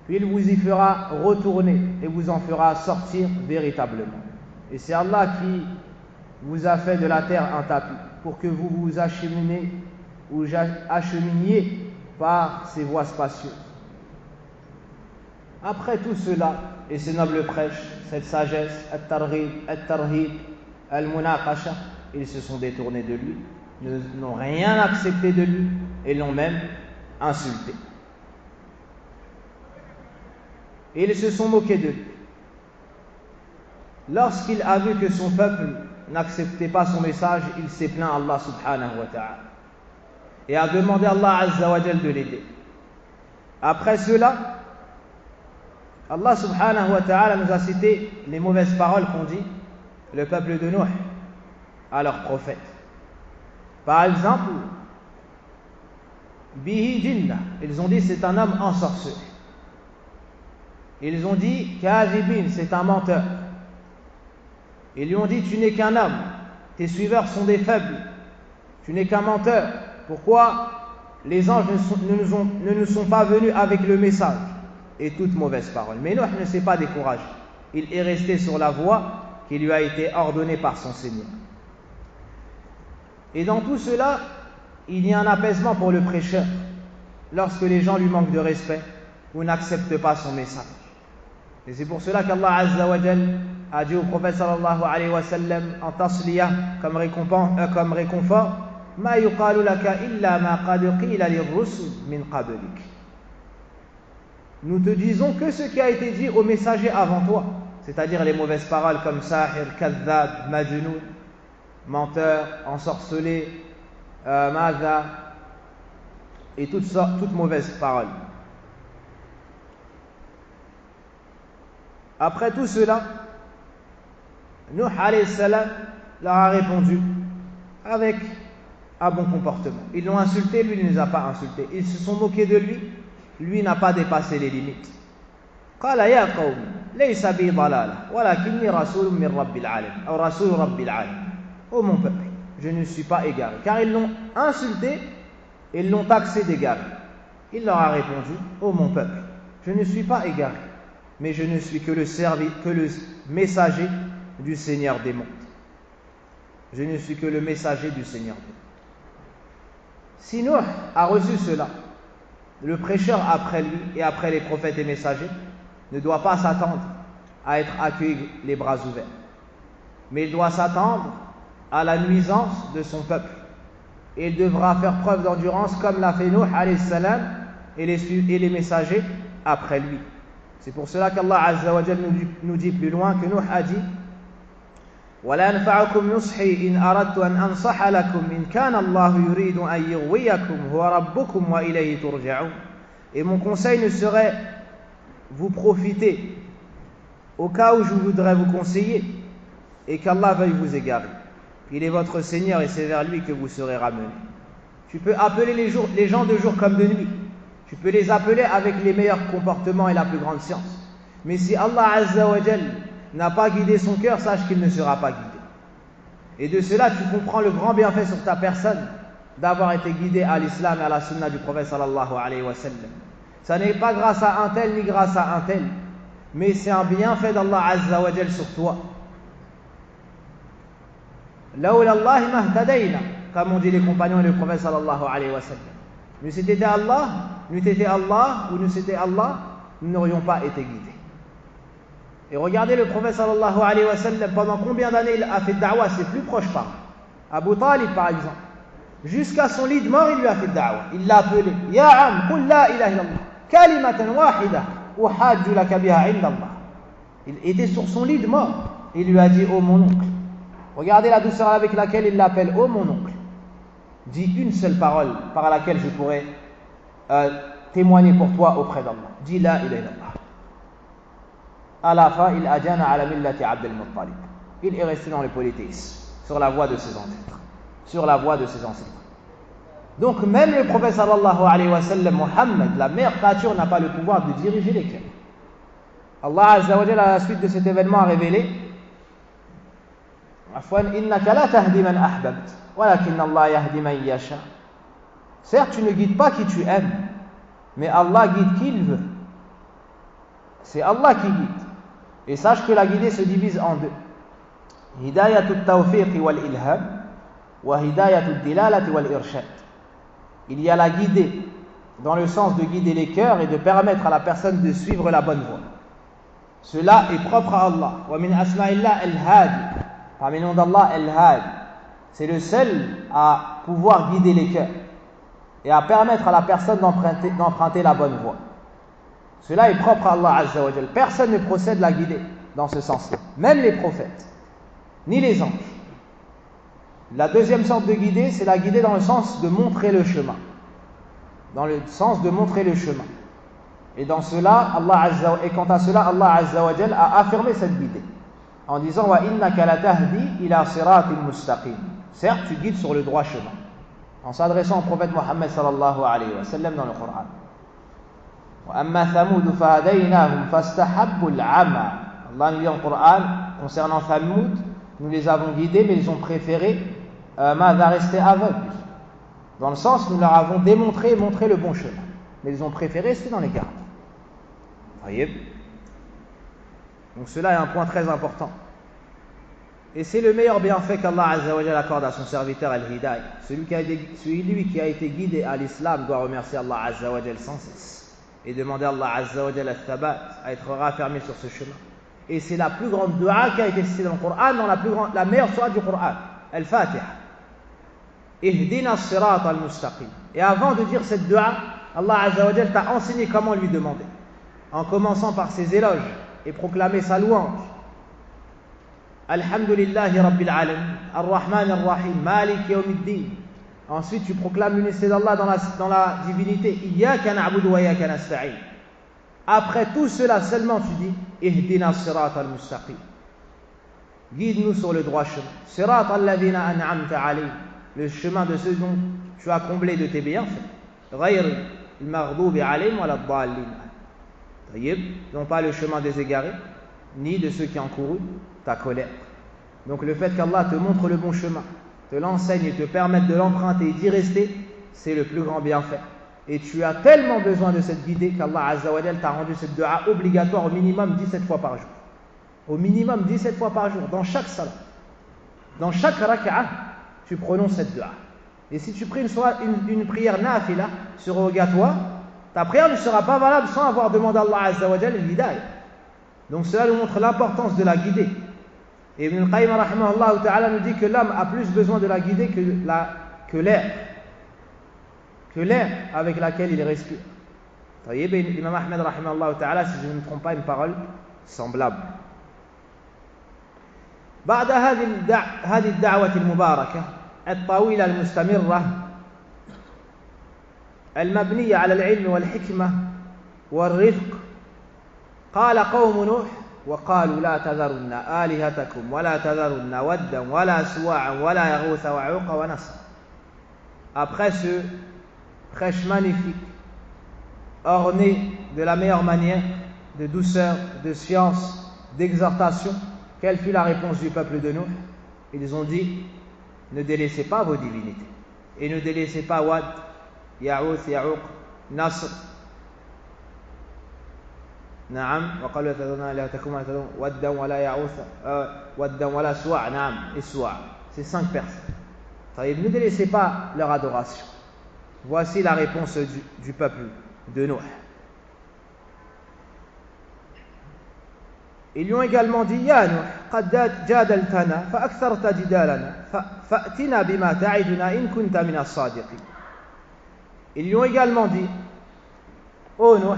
Puis il vous y fera retourner et vous en fera sortir véritablement. Et c'est Allah qui vous a fait de la terre un tapis pour que vous vous acheminiez par ces voies spacieuses. Après tout cela, et ces nobles prêches, cette sagesse, at-tarhib, al-munaqasha, ils se sont détournés de lui, n'ont rien accepté de lui et l'ont même insulté. Et ils se sont moqués de lui. Lorsqu'il a vu que son peuple n'acceptait pas son message, il s'est plaint à Allah subhanahu wa ta'ala et a demandé à Allah Azza wa Jal de l'aider. Après cela, Allah subhanahu wa ta'ala nous a cité les mauvaises paroles qu'ont dit le peuple de Nuh à leur prophète. Par exemple, bihi jinna, ils ont dit c'est un homme ensorcelé. Ils ont dit kadhibin, c'est un menteur. Ils lui ont dit tu n'es qu'un homme, tes suiveurs sont des faibles, tu n'es qu'un menteur. Pourquoi les anges ne nous sont pas venus avec le message? Et toute mauvaise parole. Mais Nuh ne s'est pas découragé. Il est resté sur la voie qui lui a été ordonnée par son Seigneur. Et dans tout cela, il y a un apaisement pour le prêcheur lorsque les gens lui manquent de respect ou n'acceptent pas son message. Et c'est pour cela qu'Allah Azza wa Jal a dit au prophète sallallahu alayhi wa sallam en tasliya, comme réconfort, ma yuqalu laka illa ma qad qila lirrusul min qablik. Nous te disons que ce qui a été dit aux messagers avant toi, c'est-à-dire les mauvaises paroles comme sahir, kadhab, majnoun, menteur, ensorcelé, madha, et toutes mauvaises paroles. Après tout cela, Nuh alayhi salam leur a répondu avec un bon comportement. Ils l'ont insulté, lui ne les a pas insultés. Ils se sont moqués de lui, lui n'a pas dépassé les limites. قال يا قوم ليس بي ضلالة ولكني رسول من رب العالمين أو رسول رب العالمين. Ô mon peuple, je ne suis pas égaré. Car ils l'ont insulté et ils l'ont taxé d'égaré. Il leur a répondu, ô mon peuple, je ne suis pas égaré, mais je ne suis que le messager du Seigneur des mondes. Je ne suis que le messager du Seigneur des mondes. Si Nuh a reçu cela, le prêcheur après lui et après les prophètes et messagers ne doit pas s'attendre à être accueilli les bras ouverts, mais il doit s'attendre à la nuisance de son peuple et il devra faire preuve d'endurance comme l'a fait Nuh alayhi salam et les messagers après lui. C'est pour cela qu'Allah Azza wa Jal nous dit plus loin que Nuh a dit ولا ينفعكم نصحي إن أردت أن أنصح لكم إن كان الله يريد أن يغويكم هو ربكم وإليه ترجعون. Et mon conseil ne serait vous profiter au cas où je voudrais vous conseiller et qu'Allah veuille vous égarer. Il est votre Seigneur et c'est vers lui que vous serez ramenés. Tu peux appeler les gens de jour comme de nuit. Tu peux les appeler avec les meilleurs comportements et la plus grande science. Mais si Allah Azza wa Jal n'a pas guidé son cœur, sache qu'il ne sera pas guidé. Et de cela, tu comprends le grand bienfait sur ta personne d'avoir été guidé à l'islam et à la sunna du prophète sallallahu alayhi wa sallam. Ça n'est pas grâce à un tel ni grâce à un tel, mais c'est un bienfait d'Allah Azza wa Jal sur toi. Lawla Allah mahtadayna, comme ont dit les compagnons et le prophète sallallahu alayhi wa sallam. N'eût été Allah ou n'eût été Allah, nous n'aurions pas été guidés. Et regardez le prophète sallallahu alayhi wa sallam, pendant combien d'années il a fait da'wah, ses plus proches parents. Abu Talib par exemple, jusqu'à son lit de mort, il lui a fait da'wah. Il l'a appelé, Ya am, qul la ilaha illallah, kalimatan wahida, uhajju laka biha inda Allah. Il était sur son lit de mort, il lui a dit, ô mon oncle. Regardez la douceur avec laquelle il l'appelle, ô mon oncle. Dis une seule parole par laquelle je pourrais témoigner pour toi auprès d'Allah. Dis la ilaha illallah. À la fin, il adjana ala millati Abd al-Muttalib. Il est resté dans le polythéisme, sur la voie de ses ancêtres. Sur la voie de ses ancêtres. Donc même le prophète sallallahu alayhi wa sallam, Muhammad, la meilleure créature, n'a pas le pouvoir de diriger les cœurs. Allah Azza wa Jalla, à la suite de cet événement, a révélé innaka la tahdi man ahbabt, walakin Allah yahdi man yasha. Certes, tu ne guides pas qui tu aimes, mais Allah guide qui il veut. C'est Allah qui guide. Et sache que la guidée se divise en deux. Hidayatu tawfiq wal ilham wa hidayatu dilalati wal irshad. Il y a la guidée dans le sens de guider les cœurs et de permettre à la personne de suivre la bonne voie. Cela est propre à Allah. Wa min asma'illah al-hadi. Parmi les noms d'Allah, al-hadi. C'est le seul à pouvoir guider les cœurs et à permettre à la personne d'emprunter la bonne voie. Cela est propre à Allah Azza wa Jal. Personne ne procède la guider dans ce sens-là. Même les prophètes, ni les anges. La deuxième sorte de guider, c'est la guider dans le sens de montrer le chemin. Dans le sens de montrer le chemin. Et quant à cela, Allah Azza wa Jal a affirmé cette guidée en disant wa innaka la tahdi ila siratin mustaqim. Certes, tu guides sur le droit chemin. en s'adressant au prophète Mohammed sallallahu alayhi wa sallam dans le Coran. وَأَمَّا ثَمُودُ فَهَدَيْنَاهُمْ فَاسْتَحَبُّوا الْعَمَى. Allah nous dit en Coran, concernant Thamoud, nous les avons guidés, mais ils ont préféré rester aveugles. Dans le sens, nous leur avons démontré et montré le bon chemin. Mais ils ont préféré rester dans les gardes. Voyez ? Donc cela est un point très important. Et c'est le meilleur bienfait qu'Allah Azza wa Jalla accorde à son serviteur Al-Hidayah. Celui qui a été guidé à l'islam doit remercier Allah Azza wa Jalla sans cesse. Et demander à Allah Azza wa Jalla al-thabat, à être raffermi sur ce chemin. Et c'est la plus grande dua qui a été citée dans le Coran, dans la meilleure sourate du Coran, Al-Fatiha. Ihdina as-sirata al-mustaqim. Et avant de dire cette dua, Allah Azza wa Jalla t'a enseigné comment lui demander. En commençant par ses éloges et proclamer sa louange. Alhamdulillahi Rabbil Alamin, Ar-Rahman Ar-Rahim, Malik Yawmiddin. Ensuite, tu proclames l'unicité d'Allah dans la divinité. Iyyaka na'budu wa iyyaka nasta'in. Après tout cela seulement, tu dis Ihdina as-sirata al-mustaqim. Guide-nous sur le droit chemin. Sirata alladhina an'amta alayhim. Le chemin de ceux dont tu as comblé de tes bienfaits. Ghayr al-maghdubi alayhim wa la-ddallin. Non pas le chemin des égarés, ni de ceux qui encourent ta colère. Donc le fait qu'Allah te montre le bon chemin, te l'enseigne et te permette de l'emprunter et d'y rester, c'est le plus grand bienfait. Et tu as tellement besoin de cette guidée qu'Allah Azza wa Jalla t'a rendu cette dua obligatoire au minimum 17 fois par jour. Au minimum 17 fois par jour, dans chaque salat. Dans chaque raka'ah, tu prononces cette dua. Et si tu pries une prière nafila, surrogatoire, ta prière ne sera pas valable sans avoir demandé à Allah Azza wa Jalla l'hidayah. Donc cela nous montre l'importance de la guidée. Et Ibn al-Qayyim rahimahullah ta'ala nous dit que l'homme a plus besoin de la guidée que l'air avec laquelle il respire. L'imam Ahmed rahimahullah ta'ala, si je ne me trompe pas, une parole semblable. بعد هذه الدعوة المباركة الطويلة المستمرة المبنية على العلم والحكمة والرفق قال قوم نوح وقالوا لا تذرن آلهتكم ولا تذرن ودا ولا سواعا ولا يغوث ويعوق ونسر. Après ce prêche magnifique, orné de la meilleure manière, de douceur, de science, d'exhortation, quelle fut la réponse du peuple de Nuh? Ils ont dit, ne délaissez pas vos divinités et ne délaissez pas Wad, Ya'outh, Ya'ouq, Nasr. Naam, وقالوا لا تذرن آلهتكم ولا تذرن ودا ولا يعوث ودا ولا سواع. Naam, et Suwa. C'est 5 personnes. Ne délaissez pas leur adoration. Voici la réponse du peuple de Nuh. Ils lui ont également dit Ya Nuh, qad jadaltana fa aktharta jidalana fa'tina bima ta'iduna in kunta min as-sadiqin. Ils lui ont également dit Ô Nuh,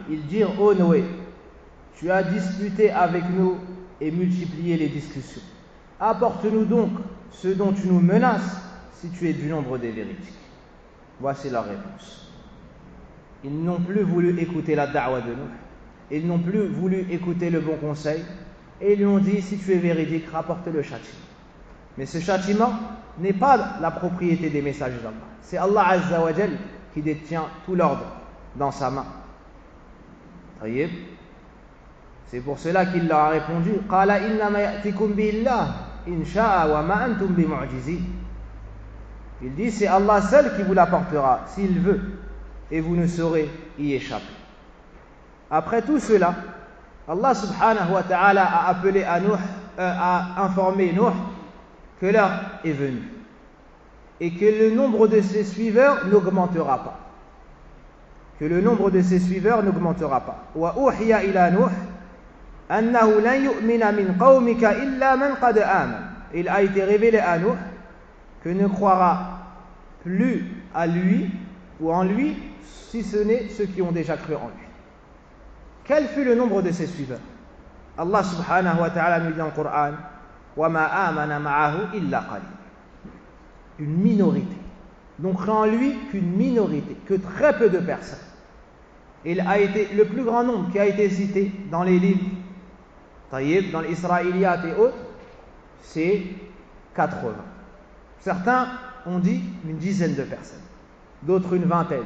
ils dirent ô Noé, tu as disputé avec nous et multiplié les discussions. Apporte-nous donc ce dont tu nous menaces si tu es du nombre des véridiques. Voici leur réponse. Ils n'ont plus voulu écouter la da'wa de nous. Ils n'ont plus voulu écouter le bon conseil. Et ils lui ont dit, si tu es véridique, rapporte le châtiment. Mais ce châtiment n'est pas la propriété des messagers d'Allah. C'est Allah Azza wa Jal qui détient tout l'ordre dans sa main. C'est pour cela qu'il leur a répondu Qala innama ya'tikum billah in sha'a wa ma antum bimu'jizin. Il dit c'est Allah seul qui vous l'apportera s'il veut et vous ne saurez y échapper. Après tout cela, Allah subhanahu wa ta'ala a appelé à Nuh, a informé Nuh que l'heure est venue et que le nombre de ses suiveurs n'augmentera pas. Que le nombre de ses suiveurs n'augmentera pas. Wa uhiya ila Nuh annahu lan yu'mina min qawmika illa man qad amana. Il a été révélé à Nuh que ne croira plus à lui ou en lui si ce n'est ceux qui ont déjà cru en lui. Quel fut le nombre de ses suiveurs? Allah subhanahu wa ta'ala nous dit dans le Coran, وَمَا آمَنَ مَعَهُ إِلَّا قَلِيلٌ. Une minorité. Donc cru en lui qu'une minorité, que très peu de personnes. Il a été le plus grand nombre qui a été cité dans les livres, dans les Israéliates et autres, c'est 80. Certains ont dit une dizaine de personnes, d'autres une vingtaine.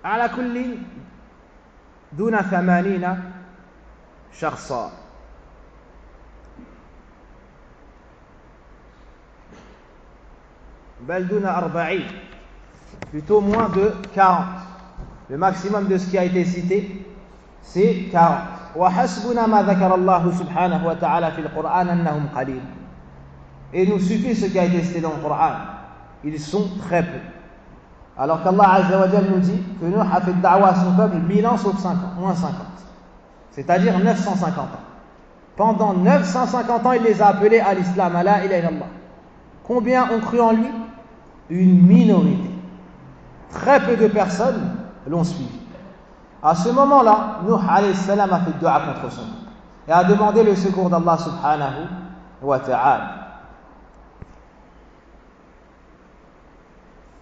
على كل دون 80 شخصا. بل دون 40, plutôt moins de 40. Le maximum de ce qui a été cité, c'est 40. وحسبنا ما ذكر الله سبحانه وتعالى في القرآن أنهم قليل. Et nous suffit ce qui a été cité dans le Coran. Ils sont très peu. Alors qu'Allah Azza wa Jal nous dit que Nuh a fait da'wa à son peuple 1000 ans sauf 50, moins 50. C'est-à-dire 950 ans. Pendant 950 ans, il les a appelés à l'islam, à la ilaha illallah. Combien ont cru en lui? Une minorité. Très peu de personnes l'ont suivi. À ce moment-là, Nuh alayhi salam a fait dua contre son peuple et a demandé le secours d'Allah subhanahu wa ta'ala.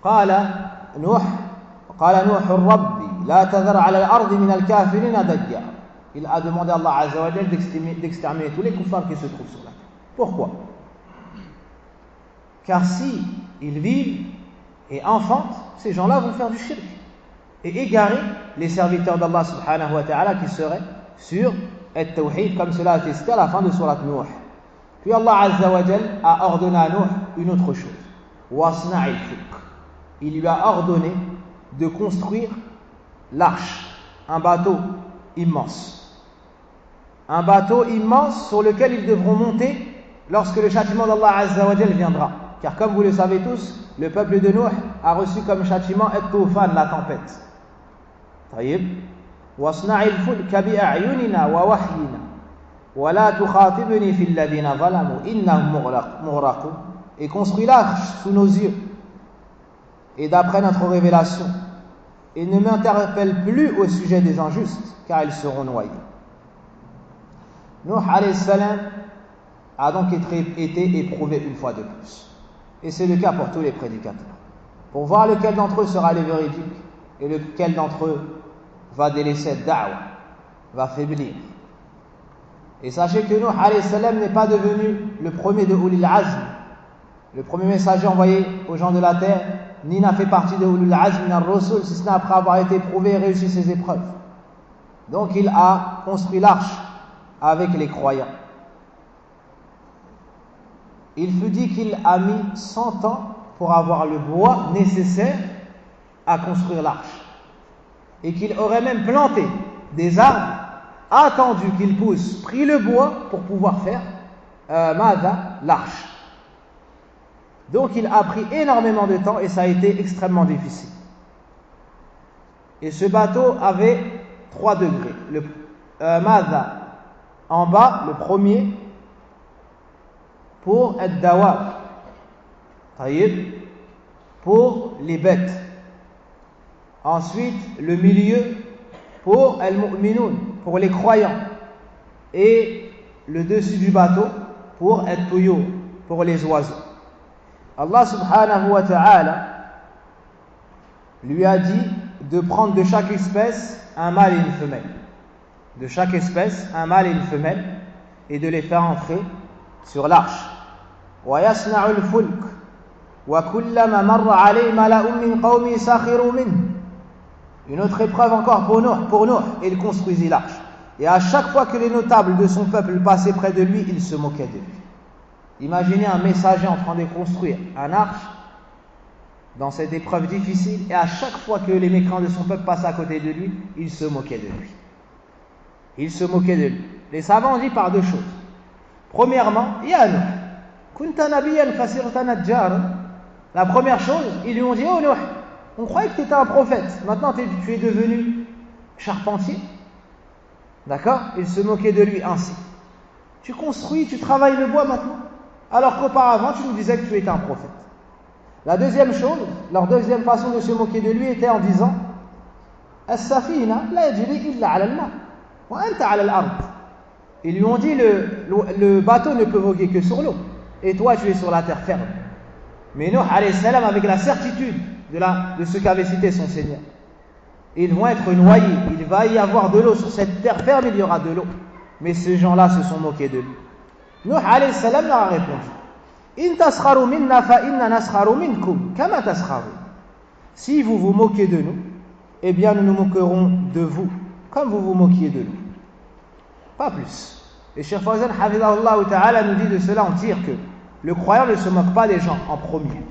قال نوح ربي لا تذر على الأرض من الكافرين ديارا. Il a demandé à Allah Azza wa Jal d'exterminer tous les kuffars qui se trouvent sur la terre. Pourquoi? Car si ils vivent et enfantent, ces gens-là vont faire du shirk et égarer les serviteurs d'Allah subhanahu wa ta'ala qui seraient sur at-tawhid, comme cela a été cité à la fin de surat Nuh. Puis Allah Azza wa Jal a ordonné à Nuh une autre chose. Wasna'il fulk. Il lui a ordonné de construire l'arche, un bateau immense. Un bateau immense sur lequel ils devront monter lorsque le châtiment d'Allah Azza wa Jal viendra. Car comme vous le savez tous, le peuple de Nuh a reçu comme châtiment at-tufan, la tempête. طيب واصنع الفلك بأعيننا ووحينا ولا تخاطبني في الذين ظلموا إنهم مغرقون. Et construis l'arche sous nos yeux et d'après notre révélation, et ne m'interpelle plus au sujet des injustes, car ils seront noyés. Nuh alayhi salam a donc été éprouvé une fois de plus. Et c'est le cas pour tous les prédicateurs. Pour voir lequel d'entre eux sera le véridique et lequel d'entre eux va délaisser da'wa, va faiblir. Et sachez que Nuh alayhi salam n'est pas devenu le premier de Ulil Azm, le premier messager envoyé aux gens de la terre, ni n'a fait partie de Ulul Azm min ar-Rusul, si ce n'est après avoir été éprouvé et réussi ses épreuves. Donc il a construit l'arche avec les croyants. Il fut dit qu'il a mis 100 ans pour avoir le bois nécessaire à construire l'arche. Et qu'il aurait même planté des arbres, attendu qu'ils poussent, pris le bois pour pouvoir faire l'arche. Donc il a pris énormément de temps et ça a été extrêmement difficile. Et ce bateau avait 3 degrés. Le en bas, le premier, pour ad-dawab, pour les bêtes. Ensuite, le milieu pour al-mu'minun, pour les croyants. Et le dessus du bateau pour at-tuyur, pour les oiseaux. Allah subhanahu wa ta'ala lui a dit de prendre de chaque espèce un mâle et une femelle. De chaque espèce, un mâle et une femelle, et de les faire entrer sur l'arche. وَيَصْنَعُ الْفُلْكَ وَكُلَّمَا مَرَّ عَلَيْهِ مَلَأٌ مِّن قَوْمِهِ سَخِرُوا مِنْهُ. Une autre épreuve encore pour Nuh, et il construisit l'arche. Et à chaque fois que les notables de son peuple passaient près de lui, ils se moquaient de lui. Imaginez un messager en train de construire un arche dans cette épreuve difficile, et à chaque fois que les mécréants de son peuple passaient à côté de lui, ils se moquaient de lui. Ils se moquaient de lui. Les savants ont dit par 2 choses. Premièrement, Ya Nuh, kunta nabiyyan fasirta najjar. La première chose, ils lui ont dit, oh Nuh, on croyait que tu étais un prophète, maintenant tu es devenu charpentier. D'accord? Ils se moquaient de lui ainsi. Tu construis, tu travailles le bois maintenant, alors qu'auparavant tu nous disais que tu étais un prophète. La deuxième chose, leur deuxième façon de se moquer de lui était en disant As-safina la yajri illa ala al-ma wa anta ala al-ard. Ils lui ont dit le bateau ne peut voguer que sur l'eau et toi tu es sur la terre ferme. Mais Nuh alayhi salam, avec la certitude de ce qu'avait cité son Seigneur, ils vont être noyés, il va y avoir de l'eau sur cette terre ferme, il y aura de l'eau. Mais ces gens-là se sont moqués de lui. Nuh alayhi salam leur a répondu In taskharu minna fa inna naskharu minkum kama taskharu. Si vous vous moquez de nous, eh bien nous nous moquerons de vous comme vous vous moquiez de nous. Pas plus. Et Cheikh Fawzan hafidhahullah ta'ala nous dit de cela, on tire que le croyant ne se moque pas des gens en premier.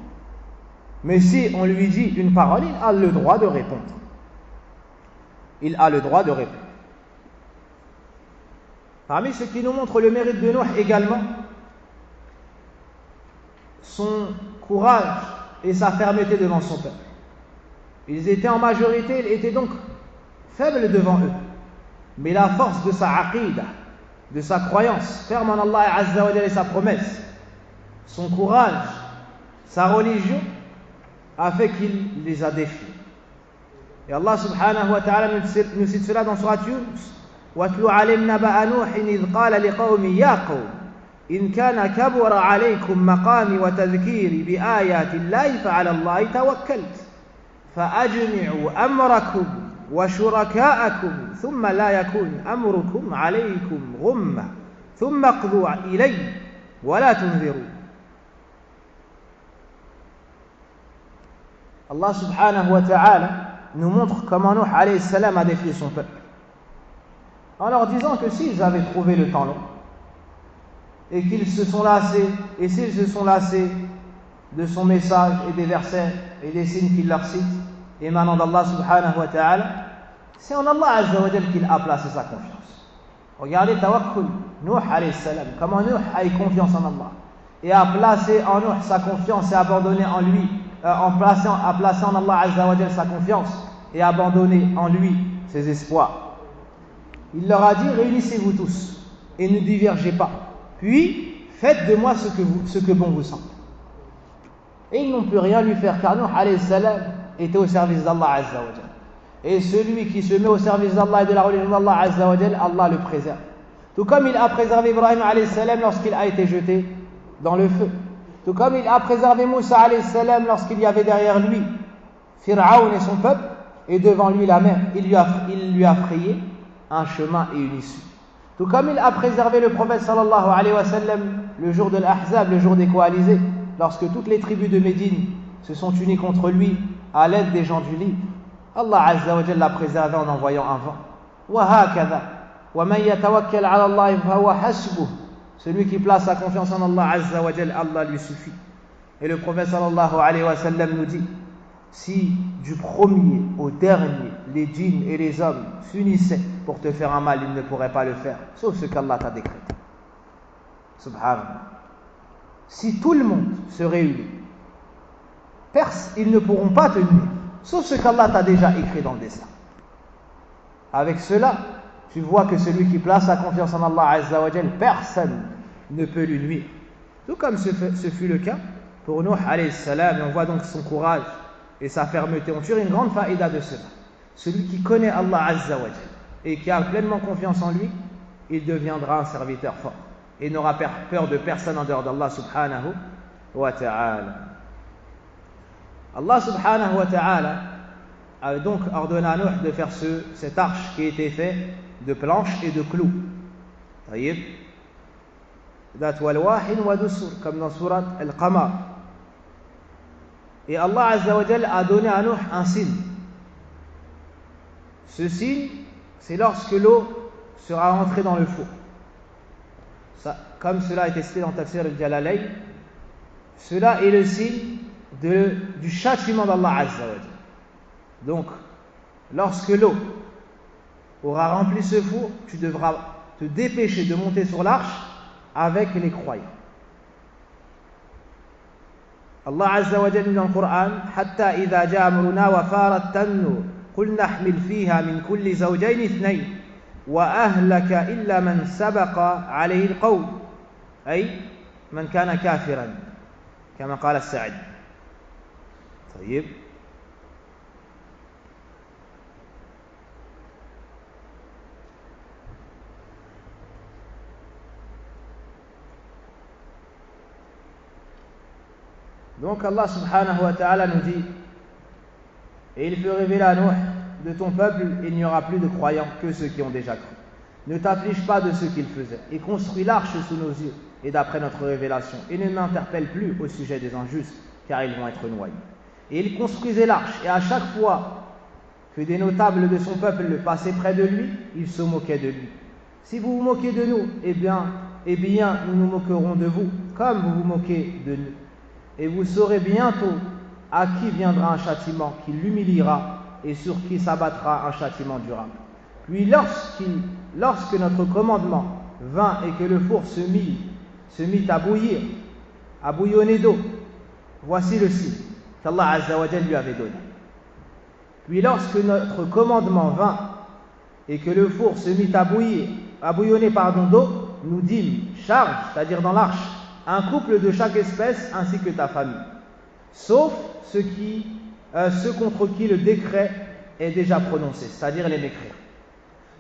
Mais si on lui dit une parole, il a le droit de répondre. Il a le droit de répondre. Parmi ce qui nous montre le mérite de Nuh également, son courage et sa fermeté devant son peuple. Ils étaient en majorité, ils étaient donc faibles devant eux. Mais la force de sa aqida, de sa croyance ferme en Allah Azza wa Jalla et sa promesse, son courage, sa religion, a fait qu'il les a défiés. Et Allah subhanahu wa ta'ala nous cite cela dans Surat Yunus. وَاتْلُ عَلَيْهِمْ نَبَأَ نُوحٍ إِذْ قَالَ لِقَوْمِهِ يَا قَوْمِ إِنْ كَانَ كَبُرَ عَلَيْكُمْ مَقَامِي وَتَذْكِيرِي بِآيَاتِ اللَّهِ فَعَلَى اللَّهِ تَوَكَّلْتُ فَأَجْمِعُوا أَمْرَكُمْ وَشُرَكَاءَكُمْ ثُمَّ لَا يَكُنْ أَمْرُكُمْ عَلَيْكُمْ غُمًّا ثُمَّ اقْضُوا إِلَيَّ وَلَا تُنذِرُوا. Allah subhanahu wa ta'ala nous montre comment Nuh alayhi salam a défié son peuple en leur disant que s'ils avaient trouvé le temps long et qu'ils se sont lassés, et s'ils se sont lassés de son message et des versets et des signes qu'il leur cite émanant d'Allah subhanahu wa ta'ala, c'est en Allah azza wa jalla qu'il a placé sa confiance. Regardez tawakkul, Nuh alayhi salam, comment Nuh a eu confiance en Allah et a placé en Nuh sa confiance et abandonné en lui, a placé en Allah azza wa jalla sa confiance et abandonné en lui ses espoirs. Il leur a dit réunissez-vous tous et ne divergez pas, puis faites de moi ce que bon vous semble. Et ils n'ont pu rien lui faire car Nuh alayhi salam était au service d'Allah azza wa jalla. Et celui qui se met au service d'Allah et de la religion d'Allah azza wa jalla, Allah le préserve. Tout comme il a préservé Ibrahim alayhi salam lorsqu'il a été jeté dans le feu. Tout comme il a préservé Moussa alayhi salam lorsqu'il y avait derrière lui Pharaon et son peuple et devant lui la mer. Il lui a frayé un chemin et une issue. Tout comme il a préservé le prophète sallallahu alayhi wa sallam le jour de l'Ahzab, le jour des coalisés, lorsque toutes les tribus de Médine se sont unies contre lui à l'aide des gens du livre. Allah azza wa jalla l'a préservé en envoyant un vent. Wa hakadha wa man yatawakkal ala Allah fa huwa hasbuh. Celui qui place sa confiance en Allah azza wa jalla, Allah lui suffit. Et le prophète sallallahu alayhi wa sallam nous dit si du premier au dernier, les djinns et les hommes s'unissaient pour te faire un mal, ils ne pourraient pas le faire, sauf ce qu'Allah t'a décrété. Subhanallah. Si tout le monde se réunit, ils ne pourront pas te nuire, sauf ce qu'Allah t'a déjà écrit dans le destin. Avec cela, tu vois que celui qui place sa confiance en Allah Azza wa Jal, personne ne peut lui nuire. Tout comme ce fut le cas pour Nuh alayhi salam, et on voit donc son courage et sa fermeté. On tire une grande faïda de cela. Celui qui connaît Allah Azza wa Jal et qui a pleinement confiance en lui, il deviendra un serviteur fort et n'aura peur de personne en dehors d'Allah subhanahu wa ta'ala. Allah subhanahu wa ta'ala a donc ordonné à Nuh de faire cette arche qui était faite de planches et de clous. Taïb. Dat walwahin wa dusur, comme dans surat Al-Qamar. Et Allah Azza wa Jal a donné à Nuh un signe. Ce signe, c'est lorsque l'eau sera rentrée dans le four. Ça, comme cela a été cité dans Tafsir al-Jalalayn, cela est le signe du châtiment d'Allah Azza wa Jal. Donc, lorsque l'eau aura rempli ce four, tu devras te dépêcher de monter sur l'arche avec les croyants. Allah Azza wa Jalla dit dans le Coran Hatta idha jaa amruna wa farat tannu qul nahmil fiha min kulli zawjayn ithnayn wa ahlaka illa man sabaqa alayhi alqawl ay man kana kafiran kama qala as-Sa'di. طيب. Donc Allah subhanahu wa ta'ala nous dit, et il fut révélé à Nuh, de ton peuple il n'y aura plus de croyants que ceux qui ont déjà cru. Ne t'afflige pas de ce qu'ils faisaient, et construis l'arche sous nos yeux, et d'après notre révélation, et ne m'interpelle plus au sujet des injustes, car ils vont être noyés. Et il construisait l'arche, et à chaque fois que des notables de son peuple passaient près de lui, il se moquait de lui. Si vous vous moquez de nous, eh bien, nous nous moquerons de vous, comme vous vous moquez de nous. Et vous saurez bientôt à qui viendra un châtiment qui l'humiliera et sur qui s'abattra un châtiment durable. Puis lorsque notre commandement vint et que le four se mit à bouillir, à bouillonner d'eau, voici le signe qu'Allah Azza wa Jal lui avait donné. Puis lorsque notre commandement vint et que le four se mit à bouillonner d'eau, nous dîmes, charge, c'est-à-dire dans l'arche, un couple de chaque espèce ainsi que ta famille, sauf ceux contre qui le décret est déjà prononcé, c'est-à-dire les mécréants.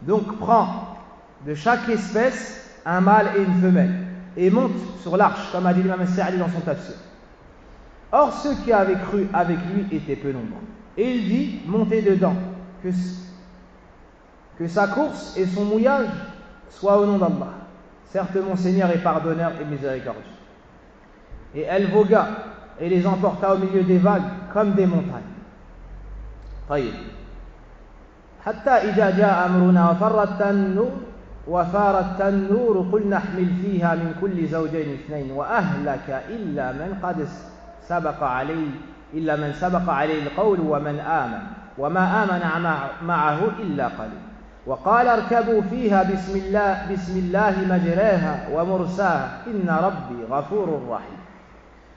Donc prends de chaque espèce un mâle et une femelle et monte sur l'arche, comme a dit l'imam Sa'di dans son tafsir. Or ceux qui avaient cru avec lui étaient peu nombreux. Et il dit, montez dedans, que sa course et son mouillage soient au nom d'Allah. Certes, mon Seigneur est pardonneur et miséricordieux. Et elle vogua et les emporta au milieu des vagues comme des montagnes. طيب. حتى إذا جاء أمرنا وفار التنور قلنا احمل فيها من كل زوجين اثنين وأهلك إلا من سبق عليه القول وما آمن معه إلا قليل. وقال اركبوا فيها بسم الله مجراها ومرساها إن ربي غفور رحيم.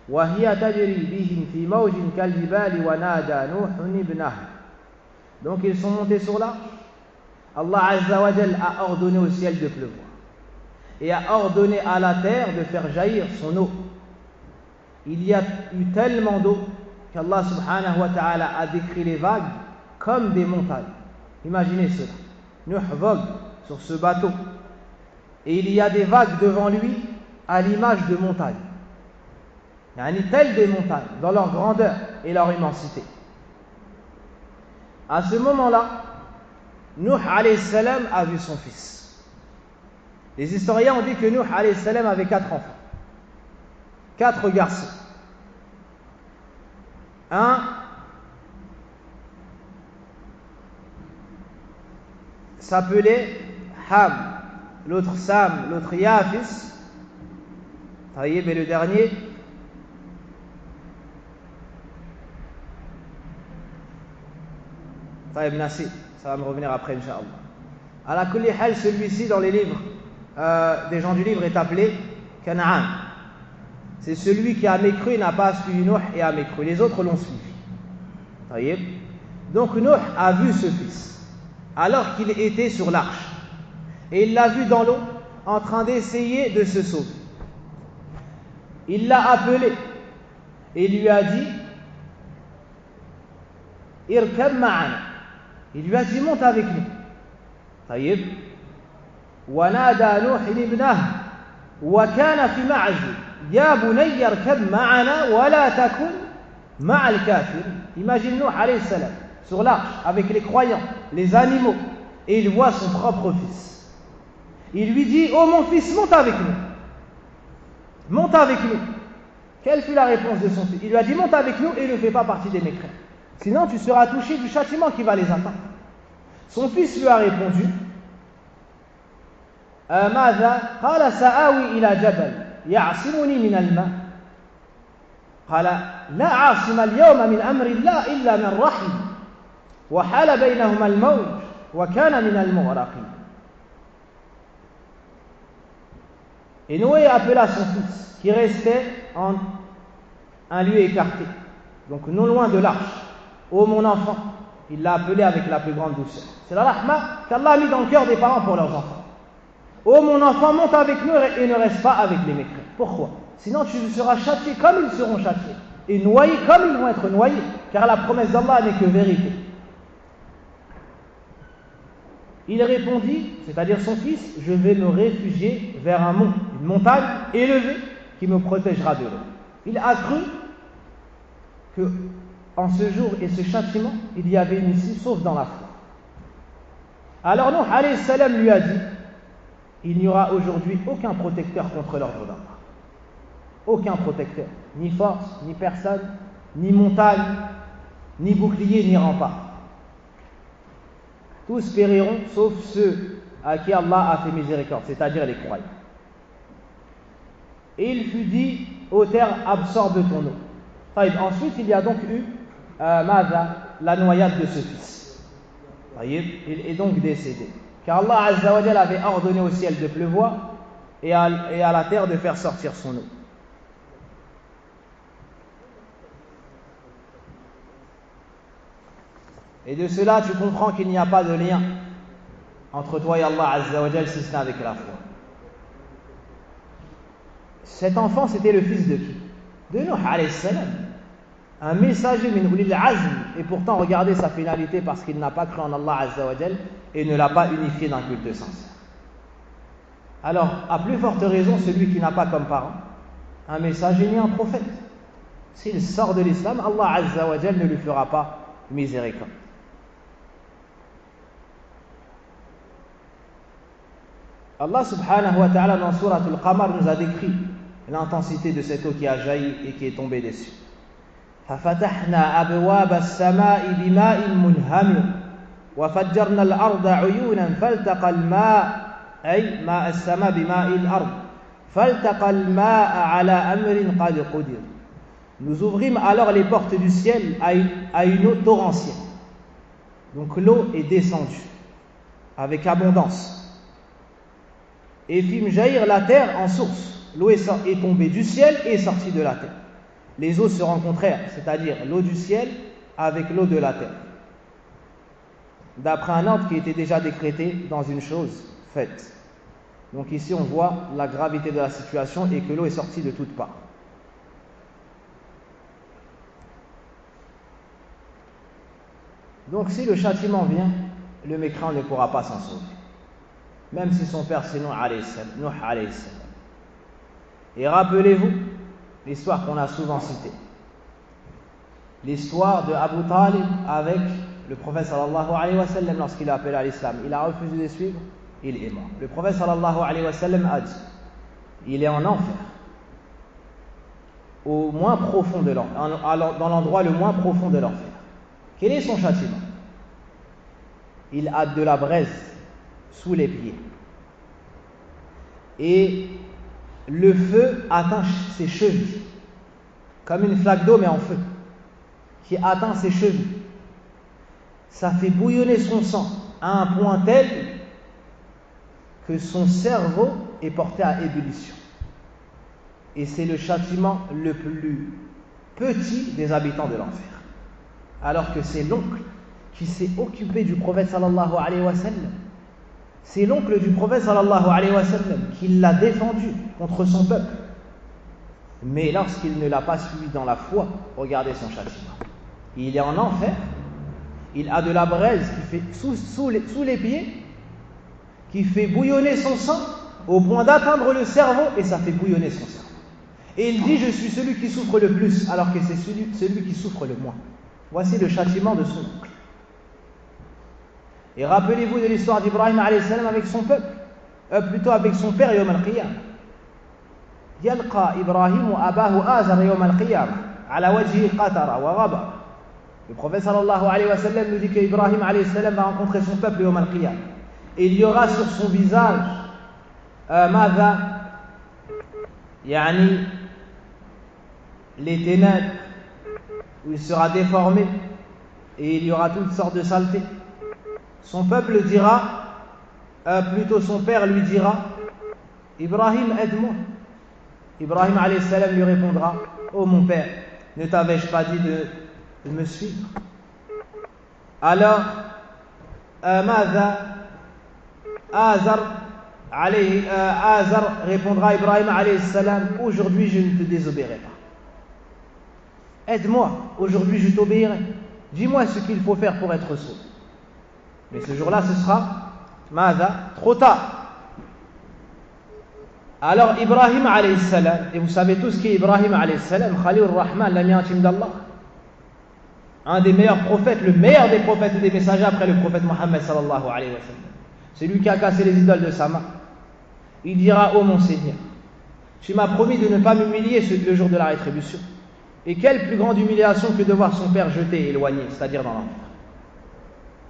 وهي تجري بهم في موج كالجبال ونادى نوح ابنه. Donc ils sont montés sur l'arche. Allah Azza wa Jal a ordonné au ciel de pleuvoir et a ordonné à la terre de faire jaillir son eau. Il y a eu tellement d'eau qu'Allah subhanahu wa ta'ala a décrit les vagues comme des montagnes. Imaginez cela. Nuh vogue sur ce bateau et il y a des vagues devant lui à l'image de montagnes, telles des montagnes dans leur grandeur et leur immensité. À ce moment-là, Nuh alayhi salam a vu son fils. Les historiens ont dit que Nuh alayhi salam avait 4 enfants, 4 garçons. Un s'appelait Ham, l'autre Sam, l'autre Yafis, et le dernier Nassi, ça va me revenir après Inch'Allah. Ala kulli hal, celui-ci dans les livres des gens du livre est appelé Canaan. C'est celui qui a mécru et n'a pas suivi Nuh et a mécru. Les autres l'ont suivi. Donc Nuh a vu ce fils alors qu'il était sur l'arche et il l'a vu dans l'eau en train d'essayer de se sauver. Il l'a appelé et lui a dit Irkab ma'ana. Il lui a dit monte avec nous. طيب. ونادى نوح ابنه وكان في معزل يا بني اركب معنا ولا تكن مع الكافرين. Imagine Nuh alayhi salam sur l'arche avec les croyants, les animaux, et il voit son propre fils. Il lui dit oh mon fils, monte avec nous. Monte avec nous. Quelle fut la réponse de son fils? Il lui a dit monte avec nous et ne fais pas partie des mécréants. Sinon tu seras touché du châtiment qui va les attendre. Son fils lui a répondu ماذا؟ قال سآوي إلى جبل يعصمني من الماء. قال لا عاصم اليوم من أمر الله إلا من رحم وحال بينهما الموج وكان من المغرقين. Et Noé appela son fils qui restait en un lieu écarté, donc non loin de l'arche. Ô mon enfant, il l'a appelé avec la plus grande douceur. C'est la rahma qu'Allah a mis dans le cœur des parents pour leurs enfants. Ô mon enfant, monte avec nous et ne reste pas avec les mécréants. Pourquoi? Sinon tu seras châtié comme ils seront châtiés. et noyés comme ils vont être noyés, car la promesse d'Allah n'est que vérité. Il répondit, c'est-à-dire son fils, je vais me réfugier vers un mont, une montagne élevée qui me protégera de l'eau. Il a cru que en ce jour et ce châtiment, il y avait une issue sauf dans la foi. Alors Nuh alayhi salam lui a dit, il n'y aura aujourd'hui aucun protecteur contre l'ordre d'Allah. Aucun protecteur, ni force, ni personne, ni montagne, ni bouclier, ni rempart. Tous périront, sauf ceux à qui Allah a fait miséricorde, c'est-à-dire les croyants. Et il fut dit, ô terre, absorbe ton eau. Ensuite, il y a donc eu la noyade de ce fils. Il est donc décédé. Car Allah Azza wa Jalla avait ordonné au ciel de pleuvoir et à la terre de faire sortir son eau. Et de cela, tu comprends qu'il n'y a pas de lien entre toi et Allah Azza wa Jalla si ce n'est avec la foi. Cet enfant, c'était le fils de qui? De Nuh alayhi salam, un messager min ulil azm, et pourtant regardez sa finalité parce qu'il n'a pas cru en Allah Azza wa Jalla et ne l'a pas unifié d'un culte sincère. Alors, à plus forte raison, celui qui n'a pas comme parent un messager ni un prophète. S'il sort de l'islam, Allah Azza wa Jalla ne lui fera pas miséricorde. Allah subhanahu wa ta'ala dans Surat Al-Qamar nous a décrit l'intensité de cette eau qui a jailli et qui est tombée dessus. فَفَتَحْنَا أَبْوَابَ السَّمَاءِ بِمَاءٍ مُنْهَمِرٍ وَفَجَّرْنَا الْأَرْضَ عُيُونًا فَالْتَقَى الْمَاء أي ماء السماء بماء الأرض فَالْتَقَى الْمَاء عَلَى أَمْرٍ قَدْ قُدِرَ. Nous ouvrîmes alors les portes du ciel à une eau torrentielle. Donc l'eau est descendue avec abondance. Et fîmes jaillir la terre en source. L'eau est tombée du ciel et est sortie de la terre. Les eaux se rencontrèrent, c'est-à-dire l'eau du ciel avec l'eau de la terre, d'après un ordre qui était déjà décrété dans une chose faite. Donc ici on voit la gravité de la situation et que l'eau est sortie de toutes parts. Donc si le châtiment vient, le mécréant ne pourra pas s'en sauver, même si son père c'est Nuh alayhi salam. Et rappelez-vous l'histoire qu'on a souvent citée, l'histoire de Abu Talib avec le prophète sallallahu alayhi wa sallam lorsqu'il a appelé à l'islam. Il a refusé de suivre, il est mort. Le prophète sallallahu alayhi wa sallam a dit, il est en enfer, au moins profond de l'enfer, dans l'endroit le moins profond de l'enfer. Quel est son châtiment? Il a de la braise sous les pieds. Et le feu atteint ses chevilles, comme une flaque d'eau mais en feu, qui atteint ses chevilles. Ça fait bouillonner son sang à un point tel que son cerveau est porté à ébullition. Et c'est le châtiment le plus petit des habitants de l'enfer. Alors que c'est l'oncle qui s'est occupé du prophète sallallahu alayhi wa sallam. C'est l'oncle du prophète sallallahu alayhi wa sallam qui l'a défendu contre son peuple. Mais lorsqu'il ne l'a pas suivi dans la foi, regardez son châtiment. Il est en enfer, il a de la braise qui fait sous les pieds, qui fait bouillonner son sang au point d'atteindre le cerveau et ça fait bouillonner son cerveau. Et il dit, je suis celui qui souffre le plus, alors que c'est celui qui souffre le moins. Voici le châtiment de son oncle. Et rappelez-vous de l'histoire d'Ibrahim alayhi salam avec son peuple, plutôt avec son père yawm al-qiyamah. Yalqa Ibrahim abahu azar yawm al-qiyamah ala wajhi qatara wa ghaba. Le prophète sallallahu alayhi wa sallam nous dit qu'Ibrahim alayhi salam va rencontrer son peuple yawm al-qiyamah. Et il y aura sur son visage les ténèbres, où il sera déformé et il y aura toutes sortes de saletés. Son peuple dira, plutôt son père lui dira, Ibrahim, aide-moi. Ibrahim alayhi salam lui répondra, oh mon père, ne t'avais-je pas dit de me suivre? Alors, Azar répondra à Ibrahim alayhi salam, aujourd'hui je ne te désobéirai pas. aide-moi, aujourd'hui je t'obéirai. Dis-moi ce qu'il faut faire pour être sauvé. Mais ce jour-là, ce sera trop tard. Alors Ibrahim alayhi salam, et vous savez tous qui est Ibrahim alayhi salam, Khalil Rahman, l'ami intime d'Allah, un des meilleurs prophètes, le meilleur des prophètes et des messagers après le prophète Mohammed sallallahu alayhi wa sallam. C'est lui qui a cassé les idoles de sa main. Il dira: ô mon Seigneur, tu m'as promis de ne pas m'humilier le jour de la rétribution. Et quelle plus grande humiliation que de voir son père jeté et éloigné, c'est-à-dire dans l'enfer.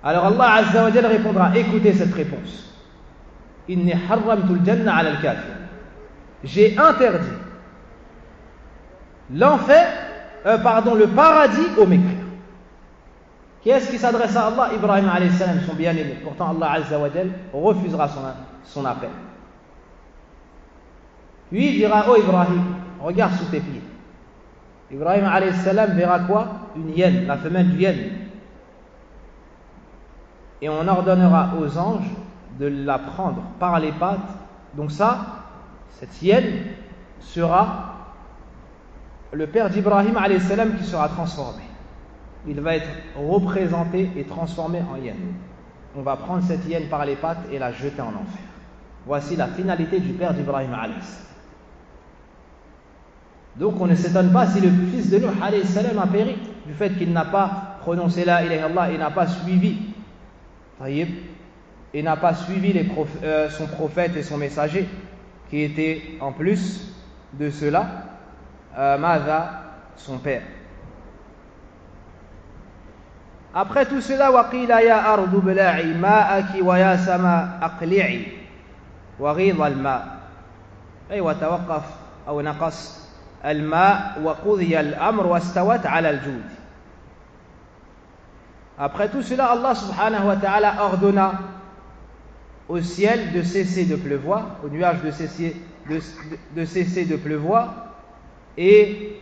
Alors Allah Azza wa Jal répondra: écoutez cette réponse. Inni harramtul jannah ala al-kafir. J'ai interdit le paradis aux mécréants. Qui est-ce qui s'adresse à Allah? Ibrahim alayhi salam, son bien-aimé. Pourtant Allah Azza wa Jal refusera son appel. Puis il dira: oh Ibrahim, regarde sous tes pieds. Ibrahim alayhi salam verra quoi? Une hyène, la femelle du hyène. Et on ordonnera aux anges de la prendre par les pattes. Donc cette hyène sera le père d'Ibrahim alayhi salam qui sera transformé. Il va être représenté et transformé en hyène. On va prendre cette hyène par les pattes et la jeter en enfer. Voici la finalité du père d'Ibrahim alayhi salam. Donc on ne s'étonne pas si le fils de Nuh alayhi salam a péri du fait qu'il n'a pas prononcé la ilaha illallah et n'a pas suivi son prophète et son messager qui était en plus de cela son père. Après tout cela, وَقِيلَ يَا أَرْضُ بْلَعِي مَاءَكِ وَيَا سَمَاء أَقْلِعِي وَغِيضَ الماء أي وتوقف أو نقص الماء وقضي الأمر واستوت على الجود. Après tout cela, Allah subhanahu wa ta'ala ordonna au ciel de cesser de pleuvoir, aux nuages de cesser de pleuvoir, et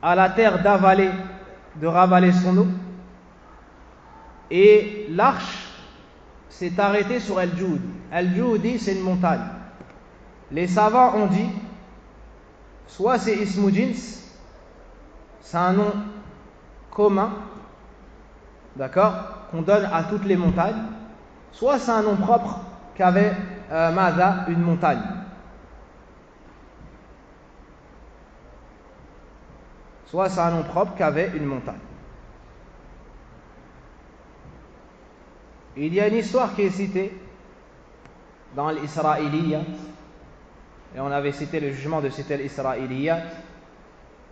à la terre de ravaler son eau. Et l'arche s'est arrêtée sur Al-Joud. Al-Joudi, c'est une montagne. Les savants ont dit, soit c'est Ismu Jins, c'est un nom commun, d'accord, qu'on donne à toutes les montagnes, soit c'est un nom propre qu'avait une montagne. Soit c'est un nom propre qu'avait une montagne. Il y a une histoire qui est citée dans l'Israéliyat, et on avait cité le jugement de citer l'Israéliyat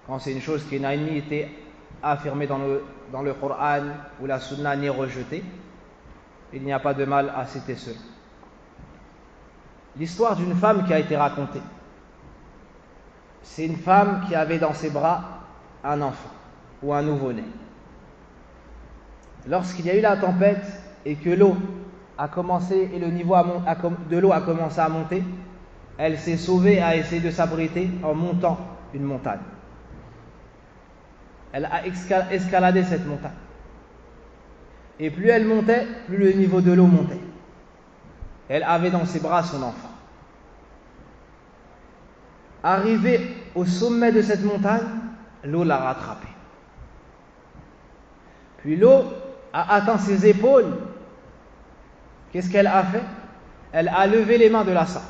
quand c'est une chose qui n'a ni été affirmée dans le Coran ou la Sunna ni rejetée. Il n'y a pas de mal à citer cela. L'histoire d'une femme qui a été racontée. C'est une femme qui avait dans ses bras un enfant ou un nouveau-né. Lorsqu'il y a eu la tempête et que l'eau a commencé et le niveau de l'eau a commencé à monter, elle s'est sauvée, a essayé de s'abriter en montant une montagne. Elle a escaladé cette montagne. Et plus elle montait, plus le niveau de l'eau montait. Elle avait dans ses bras son enfant. Arrivée au sommet de cette montagne, l'eau l'a rattrapée. Puis l'eau a atteint ses épaules. Qu'est-ce qu'elle a fait? Elle a levé les mains de la sorte.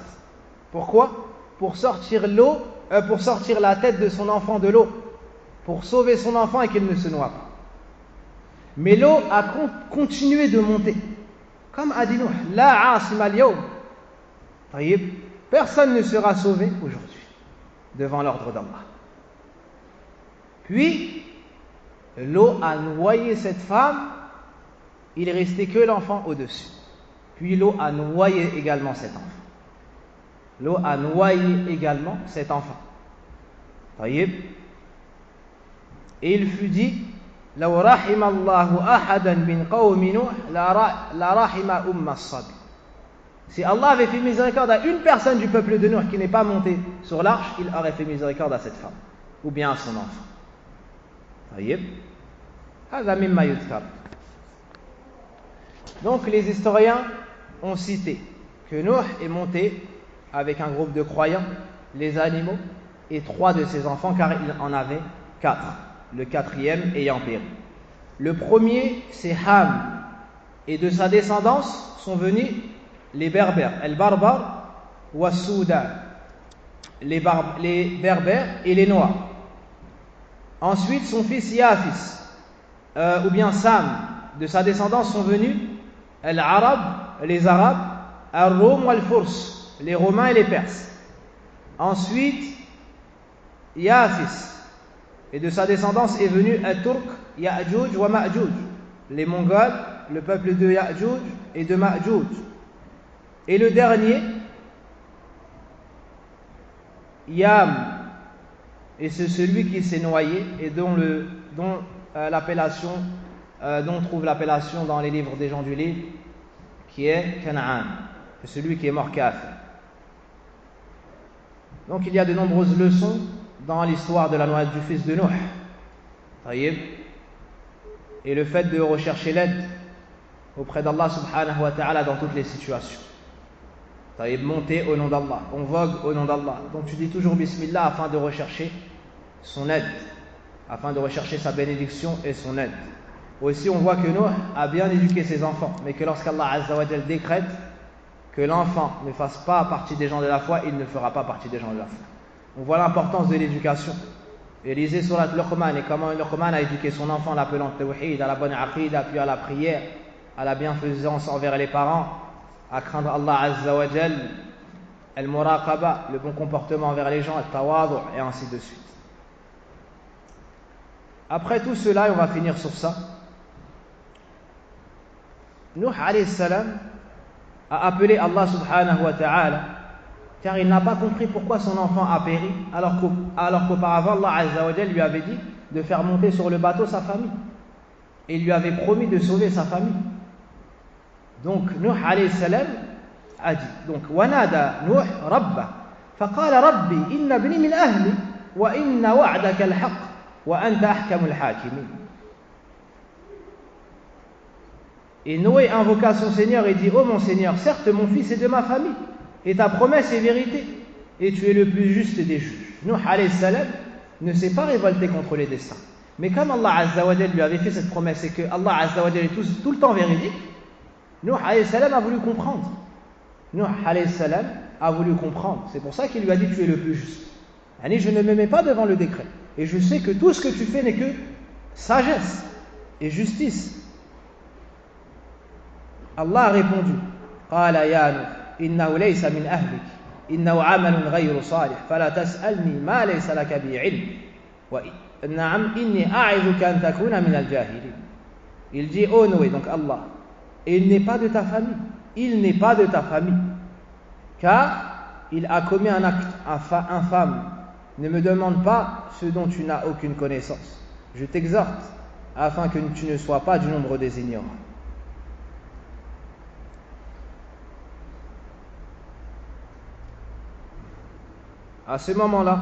Pourquoi? Pour sortir la tête de son enfant de l'eau, pour sauver son enfant et qu'il ne se noie pas. Mais l'eau a continué de monter. Comme a dit Nuh, la asim al-yawm. Personne ne sera sauvé aujourd'hui devant l'ordre d'Allah. Puis l'eau a noyé cette femme, il ne restait que l'enfant au-dessus. Puis l'eau a noyé également cet enfant. L'eau a noyé également cet enfant. Et il fut dit, لو رحم الله أحدا من قوم نوح لرحم أم الصبي. Si Allah avait fait miséricorde à une personne du peuple de Nuh qui n'est pas montée sur l'arche, il aurait fait miséricorde à cette femme ou bien à son enfant. هذا مما يذكر. Donc les historiens ont cité que Nuh est monté avec un groupe de croyants, les animaux et 3 de ses enfants, car il en avait 4. le quatrième ayant péri. Le premier, c'est Ham, et de sa descendance sont venus les Berbères, al-Barbar wa Soudan, les Berbères et les Noirs. Ensuite, son fils Yafis, ou bien Sam, de sa descendance sont venus al-Arab, les Arabes, al-Rum wal-Furs, les Romains et les Perses. Ensuite, Yafis, et de sa descendance est venu al-Turk, Ya'juj wa Ma'juj, les Mongols, le peuple de Ya'juj et de Ma'juj. Et le dernier, Yam, et c'est celui qui s'est noyé et dont on trouve l'appellation dans les livres des gens du livre, qui est Canaan, c'est celui qui est mort kafir. Donc il y a de nombreuses leçons dans l'histoire de la noyade du fils de Nuh. Et le fait de rechercher l'aide auprès d'Allah subhanahu wa ta'ala dans toutes les situations. Monter au nom d'Allah, on vogue au nom d'Allah. Donc tu dis toujours Bismillah afin de rechercher son aide, afin de rechercher sa bénédiction et son aide. Aussi on voit que Nuh a bien éduqué ses enfants, mais que lorsqu'Allah Azza wa Jal décrète que l'enfant ne fasse pas partie des gens de la foi, il ne fera pas partie des gens de la foi. On voit l'importance de l'éducation. Et lisez Surat Luqman et comment Luqman a éduqué son enfant en l'appelant Tawhid, à la bonne aqida, puis à la prière, à la bienfaisance envers les parents, à craindre Allah Azza wa Jal, al-muraqaba, le bon comportement envers les gens, al-tawadu, et ainsi de suite. Après tout cela, et on va finir sur ça, Nuh alayhi salam a appelé Allah subhanahu wa ta'ala car il n'a pas compris pourquoi son enfant a péri alors qu'auparavant Allah Azza wa Jal lui avait dit de faire monter sur le bateau sa famille et il lui avait promis de sauver sa famille. Donc Nuh alayhi salam a dit, donc wanada Nuh rabba faqala rabbi inna ibni min ahli wa inna wa'daka al-haq wa anta ahkamul hakimin. Et Noé invoqua son Seigneur et dit, ô mon Seigneur, certes mon fils est de ma famille et ta promesse est vérité et tu es le plus juste des juges. Nuh alayhi salam ne s'est pas révolté contre les destins, mais comme Allah Azza wa Jal lui avait fait cette promesse et que Allah Azza wa Jal est tout le temps véridique, Nuh alayhi salam a voulu comprendre. Nuh alayhi salam a voulu comprendre. C'est pour ça qu'il lui a dit, tu es le plus juste. Je ne me mets pas devant le décret et je sais que tout ce que tu fais n'est que sagesse et justice. Allah a répondu, قال يا نوح إنه ليس من أهلك إنه عمل غير صالح فلا تسألني ما ليس لك به علم نعم إني أعظك أن تكون من الجاهلين. Il dit, ô Noé, donc Allah, il n'est pas de ta famille, il n'est pas de ta famille, car il a commis un acte infâme. Ne me demande pas ce dont tu n'as aucune connaissance. Je t'exhorte afin que tu ne sois pas du nombre des ignorants. À ce moment-là,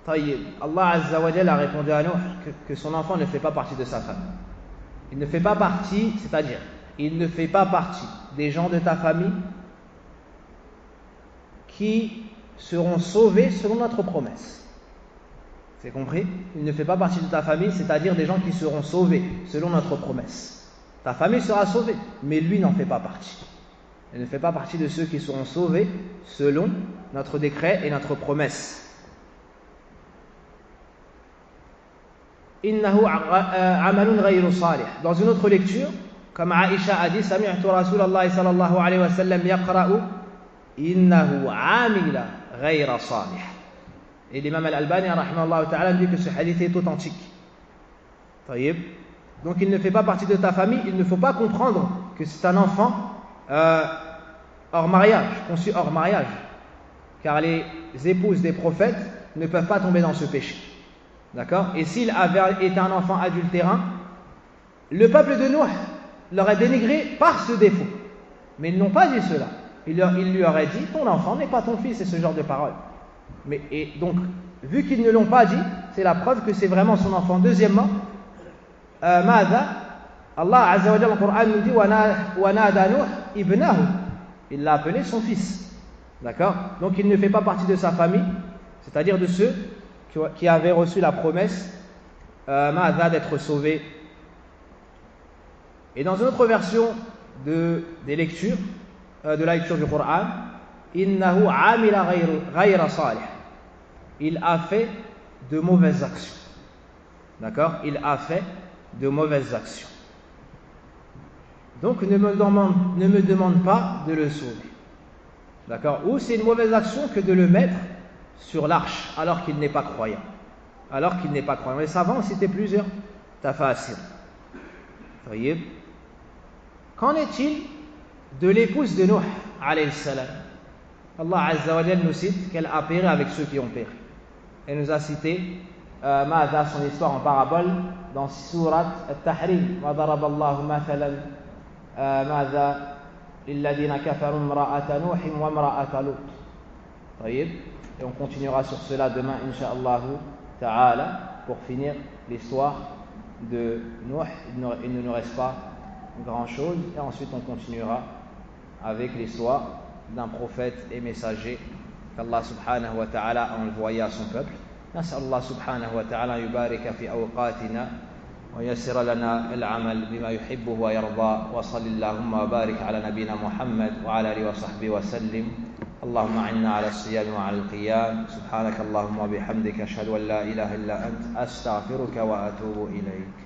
Allah Azza wa Jal a répondu à Nuh que son enfant ne fait pas partie de sa famille. Il ne fait pas partie, c'est-à-dire, il ne fait pas partie des gens de ta famille qui seront sauvés selon notre promesse. C'est compris? Il ne fait pas partie de ta famille, c'est-à-dire des gens qui seront sauvés selon notre promesse. Ta famille sera sauvée, mais lui n'en fait pas partie. Il ne fait pas partie de ceux qui seront sauvés selon notre décret et notre promesse. Innahu amalun ghayru salih. Dans une autre lecture, comme Aïcha a dit, Sami'tu Rasulallah sallallahu alayhi wa sallam yaqra'u innahu amila ghayra salih. Et l'imam al-Albani rahimahullah ta'ala dit que ce hadith est authentique. Donc il ne fait pas partie de ta famille, il ne faut pas comprendre que c'est un enfant hors mariage, conçu hors mariage, car les épouses des prophètes ne peuvent pas tomber dans ce péché. D'accord? Et s'il avait été un enfant adultérin, le peuple de Nuh l'aurait dénigré par ce défaut. Mais ils n'ont pas dit cela. Il lui aurait dit, ton enfant n'est pas ton fils, et ce genre de paroles. Et donc, vu qu'ils ne l'ont pas dit, c'est la preuve que c'est vraiment son enfant. Deuxièmement, Mada, Allah Azza wa Jalla, le Coran nous dit, Wanada Nuh ibnahu. Il l'a appelé son fils. D'accord? Donc il ne fait pas partie de sa famille, c'est-à-dire de ceux qui avaient reçu la promesse d'être sauvé. Et dans une autre version des lectures, de la lecture du Coran, innahu amila ghayra salih. Il a fait de mauvaises actions. D'accord? Il a fait de mauvaises actions. Donc ne me demande pas de le sauver. D'accord? Ou c'est une mauvaise action que de le mettre sur l'arche alors qu'il n'est pas croyant. Alors qu'il n'est pas croyant. Les savants ont cité plusieurs tafasir. Qu'en est-il de l'épouse de Nuh alayhi salam? Allah Azza wa Jalla nous cite qu'elle a péri avec ceux qui ont péri. Elle nous a cité son histoire en parabole dans Surat Al-Tahrim. Wa daraba Allahu mathalan للذين كفروا امرأة نوح وامرأة لوط. Et on continuera sur cela demain, Inch'Allah Ta'ala, pour finir l'histoire de Nuh. Il ne nous reste pas grand chose. Et ensuite, on continuera avec l'histoire d'un prophète et messager qu'Allah subhanahu wa ta'ala a envoyé à son peuple. نسأل الله سبحانه وتعالى يبارك في أوقاتنا ويسر لنا العمل بما يحبه ويرضى وصل اللهم وبارك على نبينا محمد وعلى آله وصحبه وسلم اللهم أعنا على الصيام وعلى القيام سبحانك اللهم وبحمدك أشهد أن لا إله إلا أنت أستغفرك وأتوب إليك